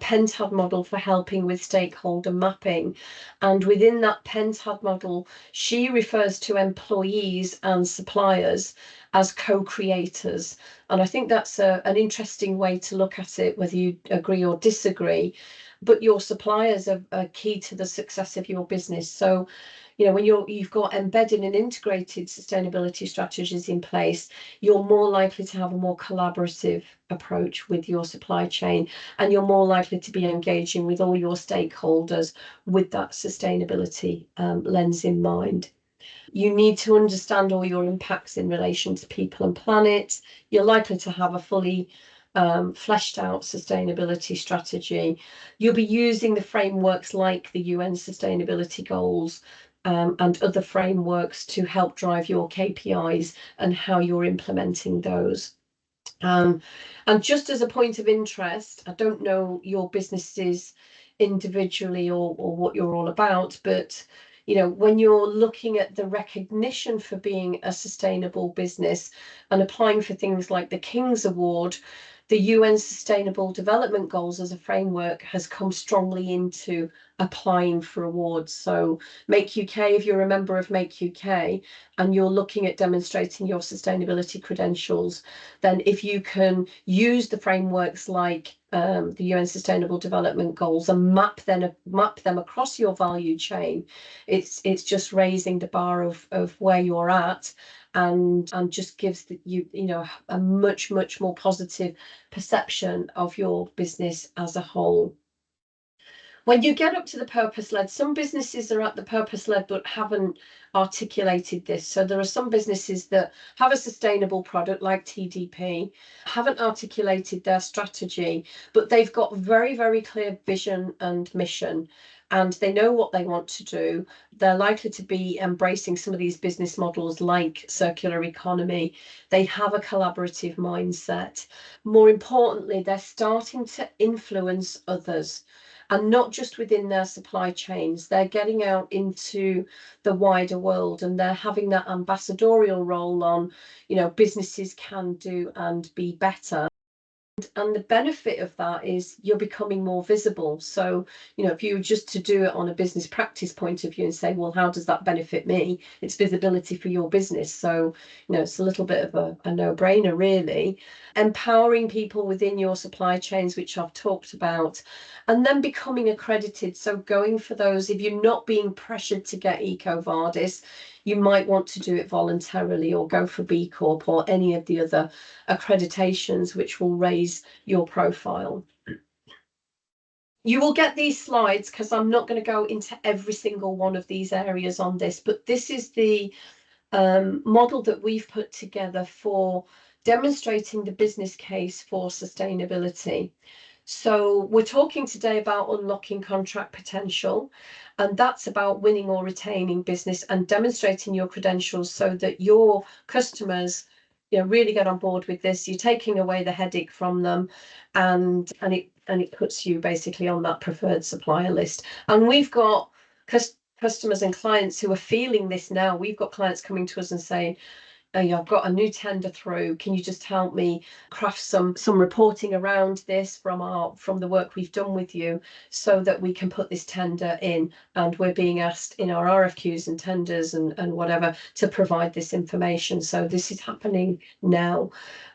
[SPEAKER 2] pentad model for helping with stakeholder mapping. And within that pentad model, she refers to employees and suppliers as co-creators. And I think that's an interesting way to look at it, whether you agree or disagree. But your suppliers are key to the success of your business. So when you've got embedded and integrated sustainability strategies in place, you're more likely to have a more collaborative approach with your supply chain, and you're more likely to be engaging with all your stakeholders with that sustainability lens in mind. You need to understand all your impacts in relation to people and planet. You're likely to have a fully fleshed out sustainability strategy. You'll be using the frameworks like the UN sustainability goals and other frameworks to help drive your KPIs and how you're implementing those. And just as a point of interest, I don't know your businesses individually or what you're all about, but when you're looking at the recognition for being a sustainable business and applying for things like the King's Award, the UN Sustainable Development Goals as a framework has come strongly into applying for awards. So Make UK, if you're a member of Make UK and you're looking at demonstrating your sustainability credentials, then if you can use the frameworks like the UN Sustainable Development Goals and map them across your value chain, it's just raising the bar of where you're at, and just gives you a much more positive perception of your business as a whole. When you get up to the purpose-led, some businesses are at the purpose-led but haven't articulated this. So there are some businesses that have a sustainable product like TDP, haven't articulated their strategy, but they've got very clear vision and mission, and they know what they want to do. They're likely to be embracing some of these business models like circular economy. They have a collaborative mindset. More importantly, they're starting to influence others, and not just within their supply chains. They're getting out into the wider world, and they're having that ambassadorial role on, businesses can do and be better. And the benefit of that is you're becoming more visible. So, if you were just to do it on a business practice point of view and say, well, how does that benefit me? It's visibility for your business. So, it's a little bit of a no-brainer, really. Empowering people within your supply chains, which I've talked about, and then becoming accredited. So going for those, if you're not being pressured to get EcoVadis, you might want to do it voluntarily or go for B Corp or any of the other accreditations which will raise your profile. You will get these slides because I'm not going to go into every single one of these areas on this, but this is the model that we've put together for demonstrating the business case for sustainability. So we're talking today about unlocking contract potential, and that's about winning or retaining business and demonstrating your credentials so that your customers really get on board with this. You're taking away the headache from them, and it puts you basically on that preferred supplier list. And we've got customers and clients who are feeling this now. We've got clients coming to us and saying, I've got a new tender through. Can you just help me craft some reporting around this from the work we've done with you, so that we can put this tender in? And we're being asked in our RFQs and tenders and whatever to provide this information. So this is happening now.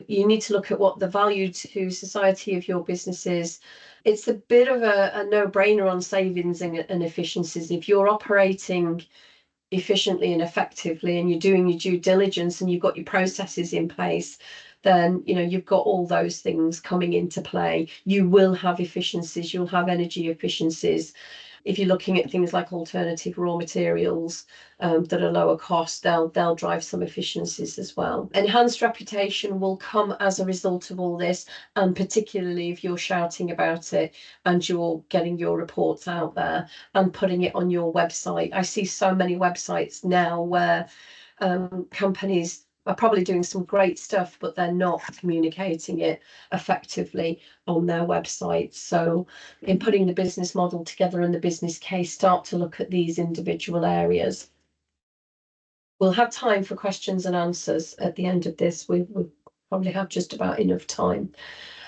[SPEAKER 2] You need to look at what the value to society of your business is. It's a bit of a no-brainer on savings and efficiencies. If you're operating efficiently and effectively and you're doing your due diligence and you've got your processes in place, then you've got all those things coming into play. You will have efficiencies, you'll have energy efficiencies. If you're looking at things like alternative raw materials that are lower cost, they'll drive some efficiencies as well. Enhanced reputation will come as a result of all this, and particularly if you're shouting about it and you're getting your reports out there and putting it on your website. I see so many websites now where companies are probably doing some great stuff, but they're not communicating it effectively on their website. So in putting the business model together and the business case, start to look at these individual areas. We'll have time for questions and answers at the end of this. We probably have just about enough time.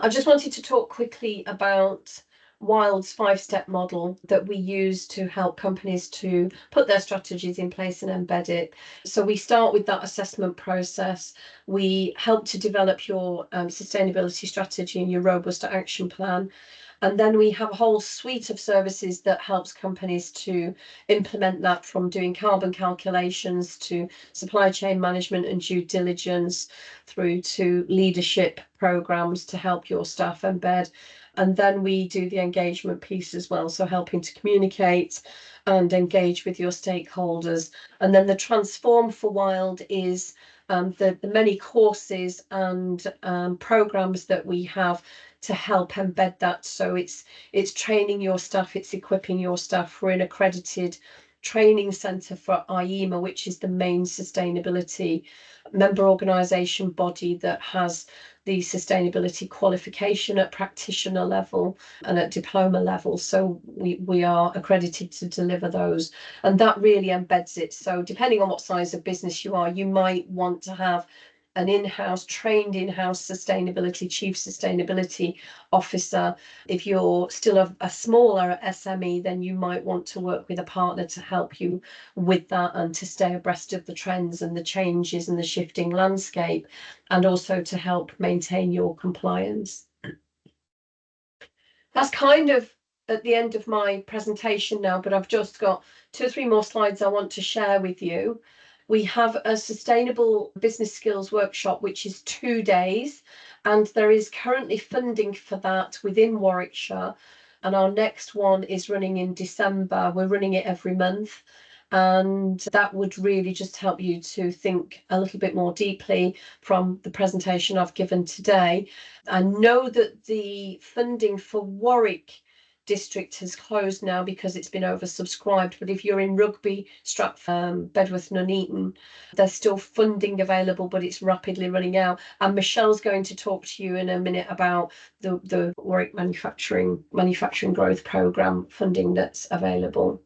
[SPEAKER 2] I just wanted to talk quickly about Wylde's 5-step model that we use to help companies to put their strategies in place and embed it. So we start with that assessment process. We help to develop your sustainability strategy and your robust action plan. And then we have a whole suite of services that helps companies to implement that, from doing carbon calculations to supply chain management and due diligence, through to leadership programs to help your staff embed. And then we do the engagement piece as well, so helping to communicate and engage with your stakeholders. And then the transform for Wylde is the many courses and programs that we have to help embed that. So it's training your staff, it's equipping your staff. We're an accredited training centre for IEMA, which is the main sustainability member organisation body that has the sustainability qualification at practitioner level and at diploma level. So we are accredited to deliver those, and that really embeds it. So depending on what size of business you are, you might want to have an trained in-house sustainability chief sustainability officer. If you're still a smaller SME, then you might want to work with a partner to help you with that and to stay abreast of the trends and the changes and the shifting landscape, and also to help maintain your compliance. That's kind of at the end of my presentation now, but I've just got 2 or 3 more slides I want to share with you. We have a sustainable business skills workshop, which is 2 days, and there is currently funding for that within Warwickshire. And our next one is running in December. We're running it every month, and that would really just help you to think a little bit more deeply from the presentation I've given today. I know that the funding for Warwick district has closed now because it's been oversubscribed, but if you're in Rugby, Stratford, Bedworth, Nuneaton, there's still funding available, but it's rapidly running out. And Michelle's going to talk to you in a minute about the Warwick manufacturing growth programme funding that's available.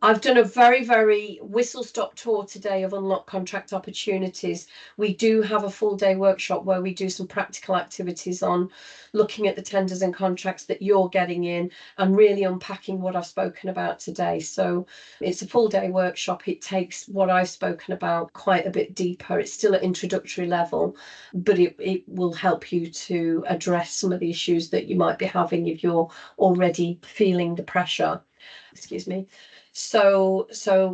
[SPEAKER 2] I've done a very, very whistle-stop tour today of Unlock Contract Opportunities. We do have a full-day workshop where we do some practical activities on looking at the tenders and contracts that you're getting in and really unpacking what I've spoken about today. So it's a full-day workshop. It takes what I've spoken about quite a bit deeper. It's still at introductory level, but it will help you to address some of the issues that you might be having if you're already feeling the pressure. Excuse me. So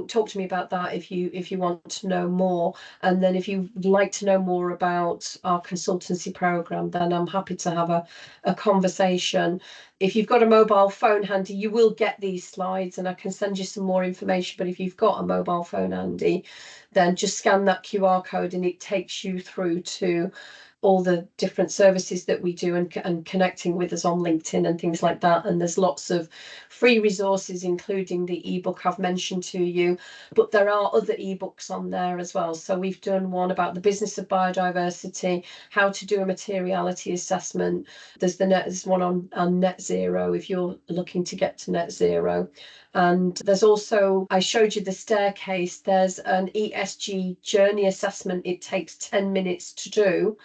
[SPEAKER 2] talk to me about that if you want to know more. And then if you'd like to know more about our consultancy program, then I'm happy to have a conversation. If you've got a mobile phone handy, you will get these slides and I can send you some more information. But if you've got a mobile phone handy, then just scan that QR code and it takes you through to all the different services that we do and connecting with us on LinkedIn and things like that. And there's lots of free resources, including the ebook I've mentioned to you, but there are other ebooks on there as well. So we've done one about the business of biodiversity, how to do a materiality assessment. There's one on net zero if you're looking to get to net zero. And there's also, I showed you the staircase, there's an ESG journey assessment. It takes 10 minutes to do.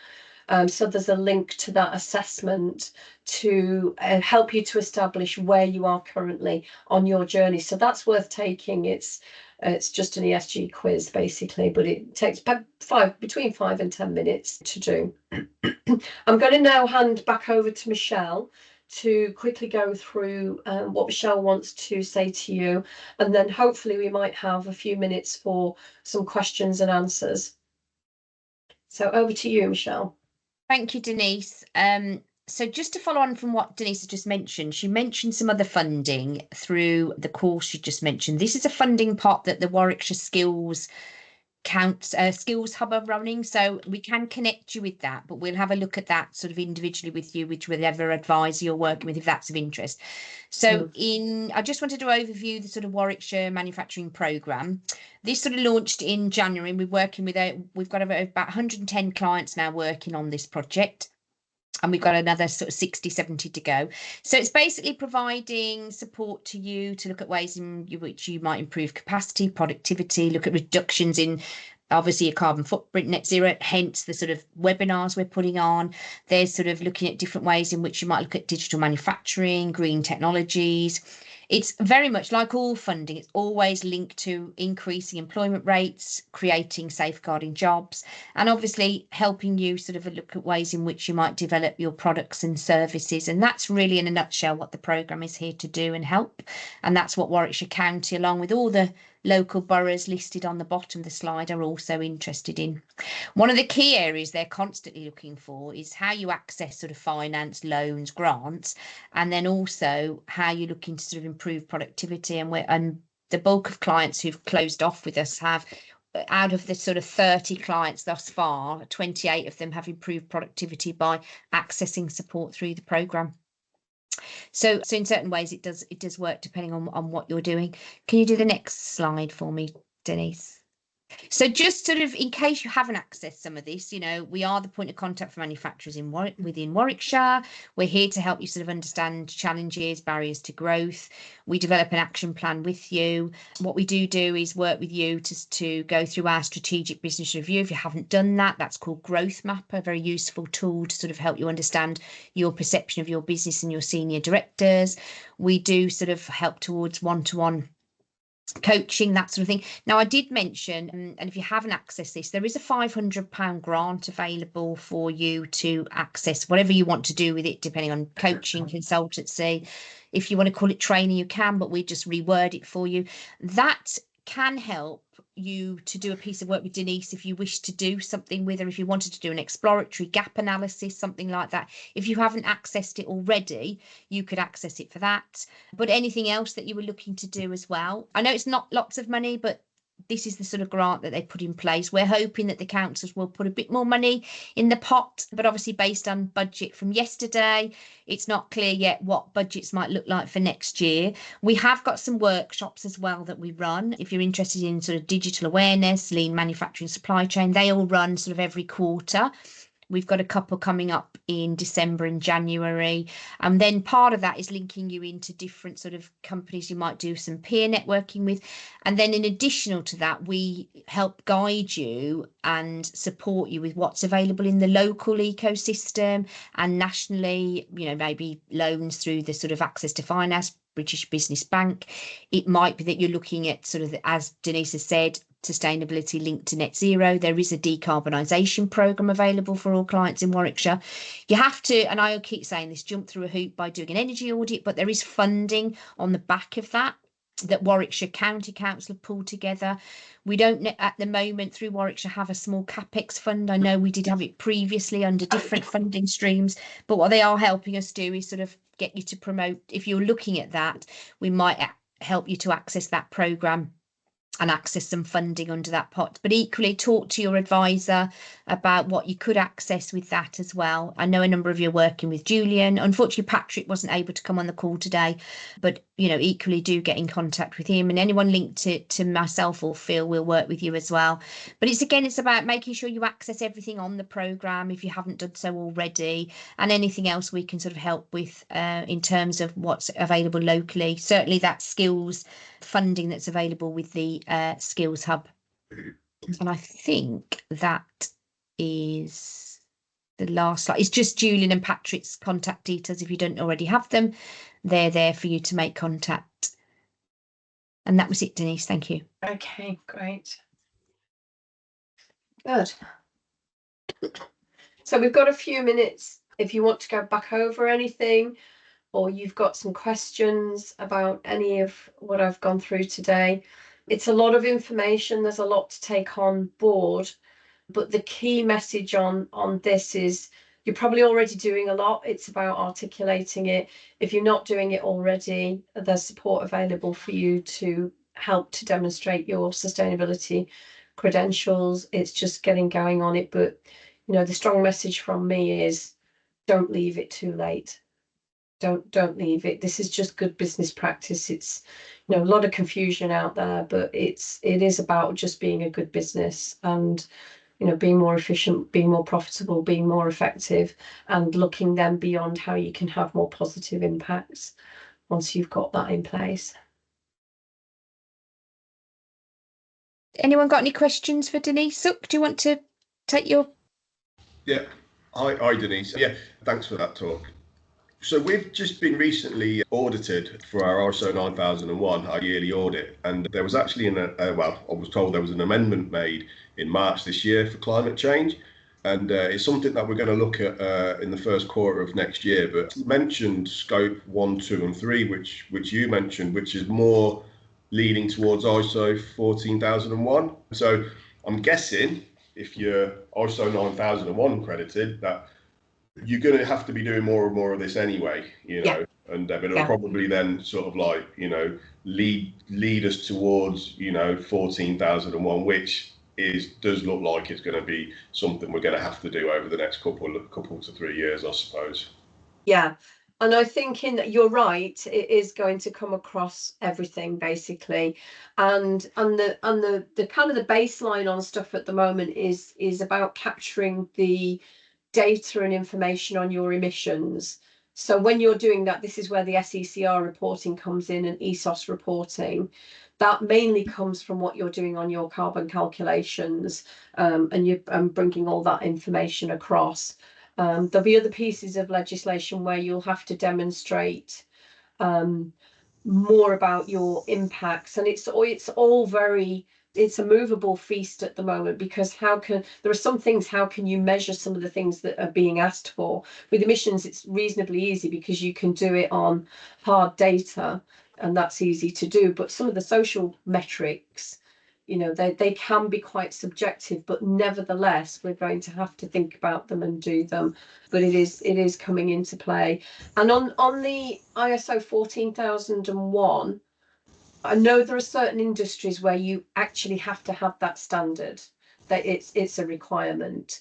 [SPEAKER 2] So there's a link to that assessment to help you to establish where you are currently on your journey. So that's worth taking. It's just an ESG quiz basically, but it takes between 5 and 10 minutes to do. I'm going to now hand back over to Michelle to quickly go through what Michelle wants to say to you, and then hopefully we might have a few minutes for some questions and answers. So over to you, Michelle.
[SPEAKER 1] Thank you, Denise. So just to follow on from what Denise has just mentioned, she mentioned some other funding through the course she just mentioned. This is a funding pot that the Warwickshire Skills Hub are running, so we can connect you with that, but we'll have a look at that sort of individually with you, whichever advisor you're working with, if that's of interest. So I just wanted to overview the sort of Warwickshire manufacturing programme. This sort of launched in January. We're working with we've got about 110 clients now working on this project, and we've got another sort of 60, 70 to go. So it's basically providing support to you to look at ways in which you might improve capacity, productivity, look at reductions in obviously a carbon footprint, net zero, hence the sort of webinars we're putting on. There's sort of looking at different ways in which you might look at digital manufacturing, green technologies. It's very much like all funding, it's always linked to increasing employment rates, creating safeguarding jobs, and obviously helping you sort of look at ways in which you might develop your products and services. And that's really in a nutshell what the programme is here to do and help. And that's what Warwickshire County, along with all the local boroughs listed on the bottom of the slide, are also interested in. One of the key areas they're constantly looking for is how you access sort of finance, loans, grants, and then also how you're looking to sort of improve productivity. And the bulk of clients who've closed off with us have, out of the sort of 30 clients thus far, 28 of them have improved productivity by accessing support through the programme. So in certain ways it does work depending on what you're doing. Can you do the next slide for me, Denise? So just sort of in case you haven't accessed some of this, we are the point of contact for manufacturers within Warwickshire. We're here to help you sort of understand challenges, barriers to growth. We develop an action plan with you. What we do is work with you to go through our strategic business review. If you haven't done that, that's called Growth Map, a very useful tool to sort of help you understand your perception of your business and your senior directors. We do sort of help towards one-to-one coaching, that sort of thing. Now, I did mention, and if you haven't accessed this, there is a £500 grant available for you to access whatever you want to do with it, depending on coaching, consultancy. If you want to call it training, you can, but we just reword it for you. That can help you to do a piece of work with Denise if you wish to do something with her, if you wanted to do an exploratory gap analysis, something like that. If you haven't accessed it already, you could access it for that. But anything else that you were looking to do as well. I know it's not lots of money, but this is the sort of grant that they put in place. We're hoping that the councils will put a bit more money in the pot, but obviously based on budget from yesterday, it's not clear yet what budgets might look like for next year. We have got some workshops as well that we run. If you're interested in sort of digital awareness, lean manufacturing, supply chain, they all run sort of every quarter. We've got a couple coming up in December and January. And then part of that is linking you into different sort of companies you might do some peer networking with. And then in additional to that, we help guide you and support you with what's available in the local ecosystem and nationally, maybe loans through the sort of access to finance, British Business Bank. It might be that you're looking at sort of, as Denise has said, sustainability linked to net zero. There is a decarbonisation programme available for all clients in Warwickshire. You have to, and I keep saying this, jump through a hoop by doing an energy audit, but there is funding on the back of that Warwickshire County Council have pulled together. We don't at the moment through Warwickshire have a small capex fund. I know we did have it previously under different funding streams, but what they are helping us do is sort of get you to promote. If you're looking at that, we might help you to access that programme and access some funding under that pot. But equally, talk to your advisor about what you could access with that as well. I know a number of you are working with Julian. Unfortunately, Patrick wasn't able to come on the call today, but equally do get in contact with him, and anyone linked to myself or Phil will work with you as well. But it's about making sure you access everything on the programme if you haven't done so already, and anything else we can sort of help with in terms of what's available locally. Certainly that skills funding that's available with the Skills Hub. And I think that is the last slide. It's just Julian and Patrick's contact details. If you don't already have them, they're there for you to make contact. And that was it, Denise. Thank you.
[SPEAKER 2] Okay, great. Good. So we've got a few minutes if you want to go back over anything, or you've got some questions about any of what I've gone through today. It's a lot of information. There's a lot to take on board. But the key message on this is you're probably already doing a lot. It's about articulating it. If you're not doing it already, there's support available for you to help to demonstrate your sustainability credentials. It's just getting going on it. But, you know, the strong message from me is don't leave it too late. Don't leave it. This is just good business practice. It's, you know, a lot of confusion out there, but it is about just being a good business and, you know, being more efficient, being more profitable, being more effective, and looking then beyond how you can have more positive impacts once you've got that in place.
[SPEAKER 1] Anyone got any questions for Denise? Suk, do you want to take your...
[SPEAKER 3] Yeah. Hi, Denise. Yeah, thanks for that talk. So we've just been recently audited for our ISO 9001, our yearly audit, and there was actually I was told there was an amendment made in March this year for climate change, and it's something that we're going to look at in the first quarter of next year. But you mentioned scope 1, 2 and 3, which you mentioned, which is more leaning towards ISO 14001. So I'm guessing if you're ISO 9001 accredited, that you're going to have to be doing more and more of this anyway, you know, and it'll probably then sort of like, you know, lead us towards, you know, 14001, which does look like it's going to be something we're going to have to do over the next couple to 3 years, I suppose.
[SPEAKER 2] Yeah. And I think you're right, it is going to come across everything basically. And the kind of the baseline on stuff at the moment is about capturing the data and information on your emissions. So when you're doing that, this is where the SECR reporting comes in and ESOS reporting. That mainly comes from what you're doing on your carbon calculations, and you're bringing all that information across. There'll be other pieces of legislation where you'll have to demonstrate more about your impacts, and it's a movable feast at the moment, because there are some things, how can you measure some of the things that are being asked for? With emissions, it's reasonably easy because you can do it on hard data, and that's easy to do. But some of the social metrics, you know, they can be quite subjective, but nevertheless, we're going to have to think about them and do them. But it is coming into play. And on the ISO 14001, I know there are certain industries where you actually have to have that standard, that it's a requirement.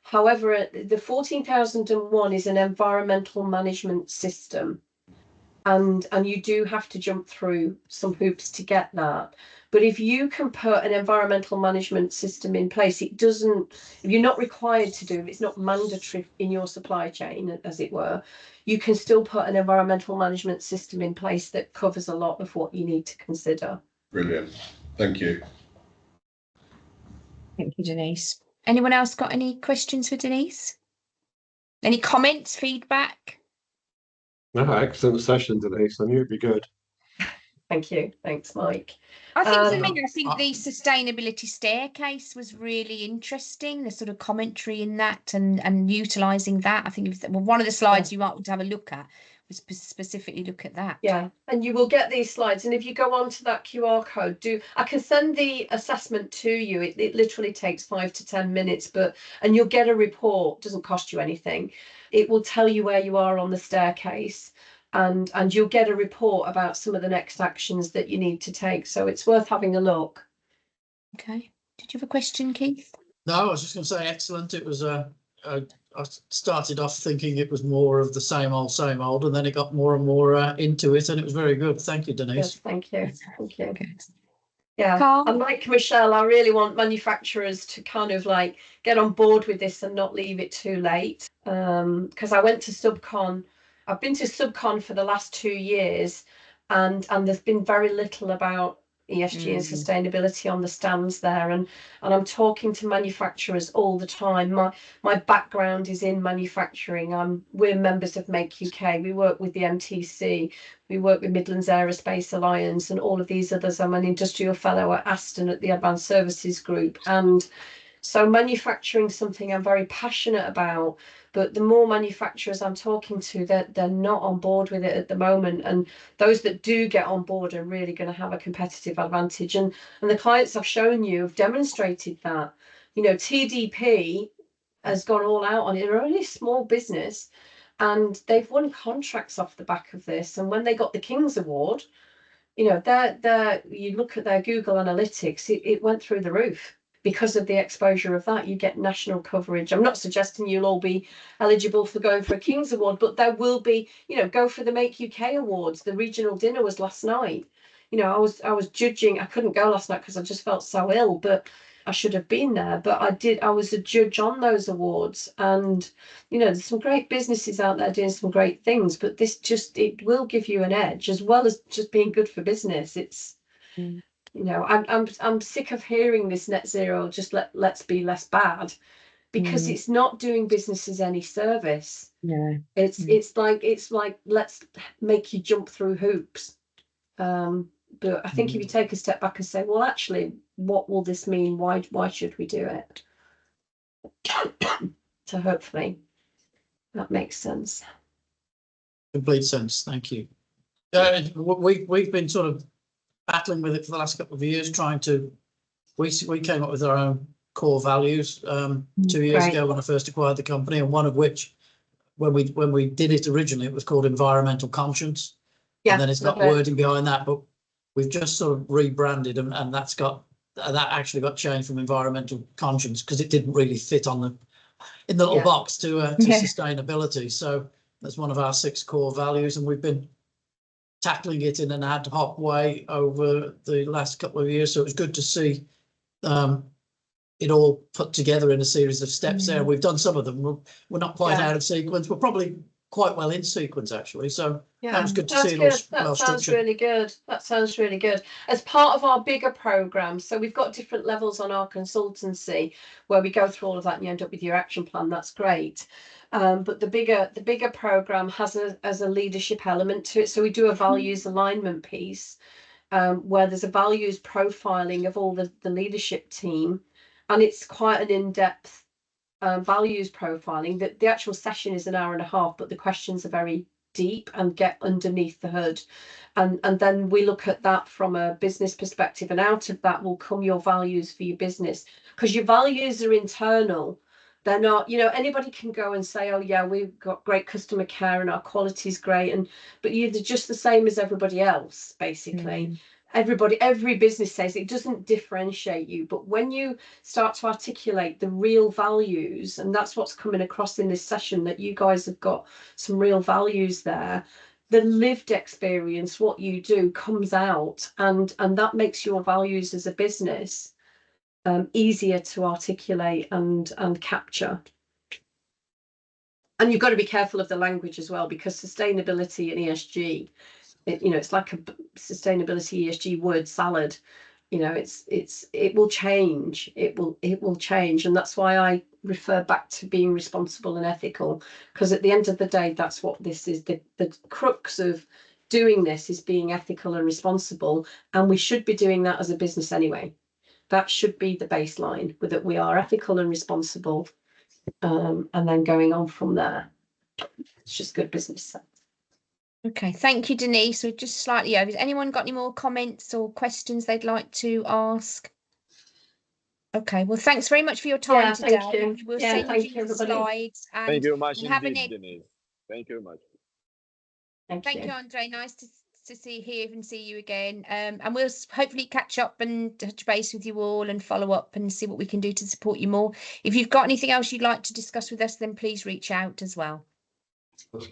[SPEAKER 2] However, the 14001 is an environmental management system, and you do have to jump through some hoops to get that. But if you can put an environmental management system in place, if you're not required to do it, it's not mandatory in your supply chain, as it were, you can still put an environmental management system in place that covers a lot of what you need to consider.
[SPEAKER 3] Brilliant. Thank you.
[SPEAKER 1] Thank you, Denise. Anyone else got any questions for Denise? Any comments, feedback?
[SPEAKER 4] No, excellent session, Denise. I knew it'd be good.
[SPEAKER 2] Thank you. Thanks, Mike.
[SPEAKER 1] I think the sustainability staircase was really interesting, the sort of commentary in that and utilising that. I think one of the slides you might want to have a look at was specifically look at that.
[SPEAKER 2] Yeah, and you will get these slides, and if you go on to that QR code, I can send the assessment to you. It literally takes 5 to 10 minutes, and you'll get a report. It doesn't cost you anything. It will tell you where you are on the staircase, and you'll get a report about some of the next actions that you need to take. So it's worth having a look.
[SPEAKER 1] Okay. Did you have a question, Keith?
[SPEAKER 5] No, I was just going to say excellent. It was I started off thinking it was more of the same old, and then it got more and more into it, and it was very good. Thank you, Denise.
[SPEAKER 2] Yes, thank you. Thank you.
[SPEAKER 1] Okay.
[SPEAKER 2] Yeah,
[SPEAKER 1] Carl?
[SPEAKER 2] and like Michelle, I really want manufacturers to kind of like get on board with this and not leave it too late. Because I went to SubCon. I've been to SubCon for the last 2 years, and there's been very little about ESG and sustainability on the stands there, and I'm talking to manufacturers all the time. My background is in manufacturing. We're members of Make UK. We work with the MTC. We work with Midlands Aerospace Alliance and all of these others. I'm an industrial fellow at Aston at the Advanced Services Group, and so manufacturing is something I'm very passionate about. But the more manufacturers I'm talking to, they're not on board with it at the moment. And those that do get on board are really going to have a competitive advantage. And the clients I've shown you have demonstrated that. You know, TDP has gone all out on it. They're only a small business, and they've won contracts off the back of this. And when they got the King's Award, you know, you look at their Google Analytics, it went through the roof because of the exposure of that. You get national coverage. I'm not suggesting you'll all be eligible for going for a King's Award, but there will be, you know, go for the Make UK Awards. The regional dinner was last night. You know, I was judging. I couldn't go last night because I just felt so ill, but I should have been there. But I was a judge on those awards, and you know, there's some great businesses out there doing some great things, but it will give you an edge as well as just being good for business. It's you know, I'm sick of hearing this net zero, just let's be less bad, because it's not doing businesses any service.
[SPEAKER 1] Yeah.
[SPEAKER 2] It's like let's make you jump through hoops. But I think if you take a step back and say, well, actually, what will this mean? Why should we do it? So hopefully that makes sense.
[SPEAKER 5] Complete sense. Thank you. We've been sort of battling with it for the last couple of years, we came up with our own core values 2 years ago when I first acquired the company, and one of which, when we did it originally, it was called environmental conscience. Yeah, and then it's got wording behind that, but we've just sort of rebranded and that actually got changed from environmental conscience because it didn't really fit in the little box to sustainability. So that's one of our 6 core values, and we've been tackling it in an ad hoc way over the last couple of years. So it was good to see it all put together in a series of steps there. We've done some of them. We're not quite out of sequence. We're probably quite well in sequence, actually. So that was good to see it all well structured. That sounds really good. That sounds really good. As part of our bigger program, so we've got different levels on our consultancy where we go through all of that and you end up with your action plan. That's great. But the bigger program has a leadership element to it. So we do a values alignment piece where there's a values profiling of all the leadership team, and it's quite an in-depth values profiling. That the actual session is an hour and a half, but the questions are very deep and get underneath the hood, and then we look at that from a business perspective, and out of that will come your values for your business, because your values are internal. They're not, you know, anybody can go and say, oh yeah, we've got great customer care and our quality is great, but you're just the same as everybody else, basically. Every business says it doesn't differentiate you, but when you start to articulate the real values, and that's what's coming across in this session, that you guys have got some real values there, the lived experience, what you do comes out, and that makes your values as a business easier to articulate and capture. And you've got to be careful of the language as well, because sustainability and ESG, you know, it's like a sustainability ESG word salad. You know, it will change. It will change, and that's why I refer back to being responsible and ethical, because at the end of the day, that's what this is. The crux of doing this is being ethical and responsible, and we should be doing that as a business anyway. That should be the baseline, with that we are ethical and responsible, and then going on from there. It's just good business sense.
[SPEAKER 1] Okay, thank you, Denise. We're just slightly over. Has anyone got any more comments or questions they'd like to ask? Okay, well, thanks very much for your time today.
[SPEAKER 2] Thank you.
[SPEAKER 1] We'll send you the slides. And
[SPEAKER 6] thank you very much indeed, Denise. Thank you very much.
[SPEAKER 1] Thank you, Andre. Nice to hear and see you again. And we'll hopefully catch up and touch base with you all and follow up and see what we can do to support you more. If you've got anything else you'd like to discuss with us, then please reach out as well.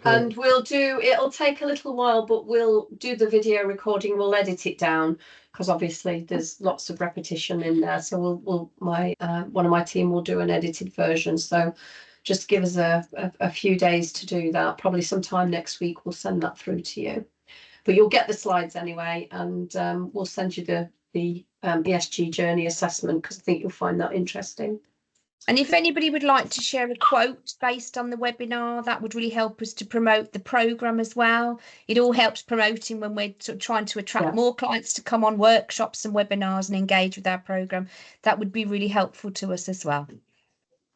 [SPEAKER 2] And it'll take a little while, but we'll do the video recording. We'll edit it down, because obviously there's lots of repetition in there. So one of my team will do an edited version. So just give us a few days to do that. Probably sometime next week we'll send that through to you. But you'll get the slides anyway, and we'll send you the ESG journey assessment, because I think you'll find that interesting.
[SPEAKER 1] And if anybody would like to share a quote based on the webinar, that would really help us to promote the programme as well. It all helps promoting when we're sort of trying to attract more clients to come on workshops and webinars and engage with our programme. That would be really helpful to us as well.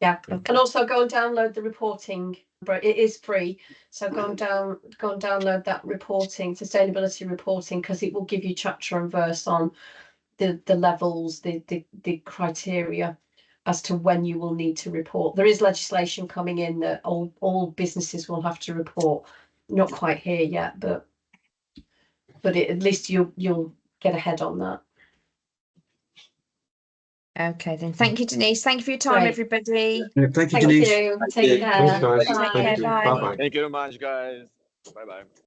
[SPEAKER 2] Yeah, okay. And also go and download the reporting. It is free, so go and download that reporting, sustainability reporting, because it will give you chapter and verse on the levels, the criteria. as to when you will need to report. There is legislation coming in that all businesses will have to report. Not quite here yet, but at least you'll get ahead on that.
[SPEAKER 1] Okay, then. Thank you, Denise. Thank you for your time,
[SPEAKER 2] Great.
[SPEAKER 7] Thank
[SPEAKER 1] everybody.
[SPEAKER 7] you,
[SPEAKER 2] Thank
[SPEAKER 7] Denise.
[SPEAKER 2] you. Take care.
[SPEAKER 4] Thanks, guys.
[SPEAKER 1] Take
[SPEAKER 2] Bye.
[SPEAKER 1] care. Bye.
[SPEAKER 4] Bye-bye.
[SPEAKER 6] Thank you very much, guys. Bye bye.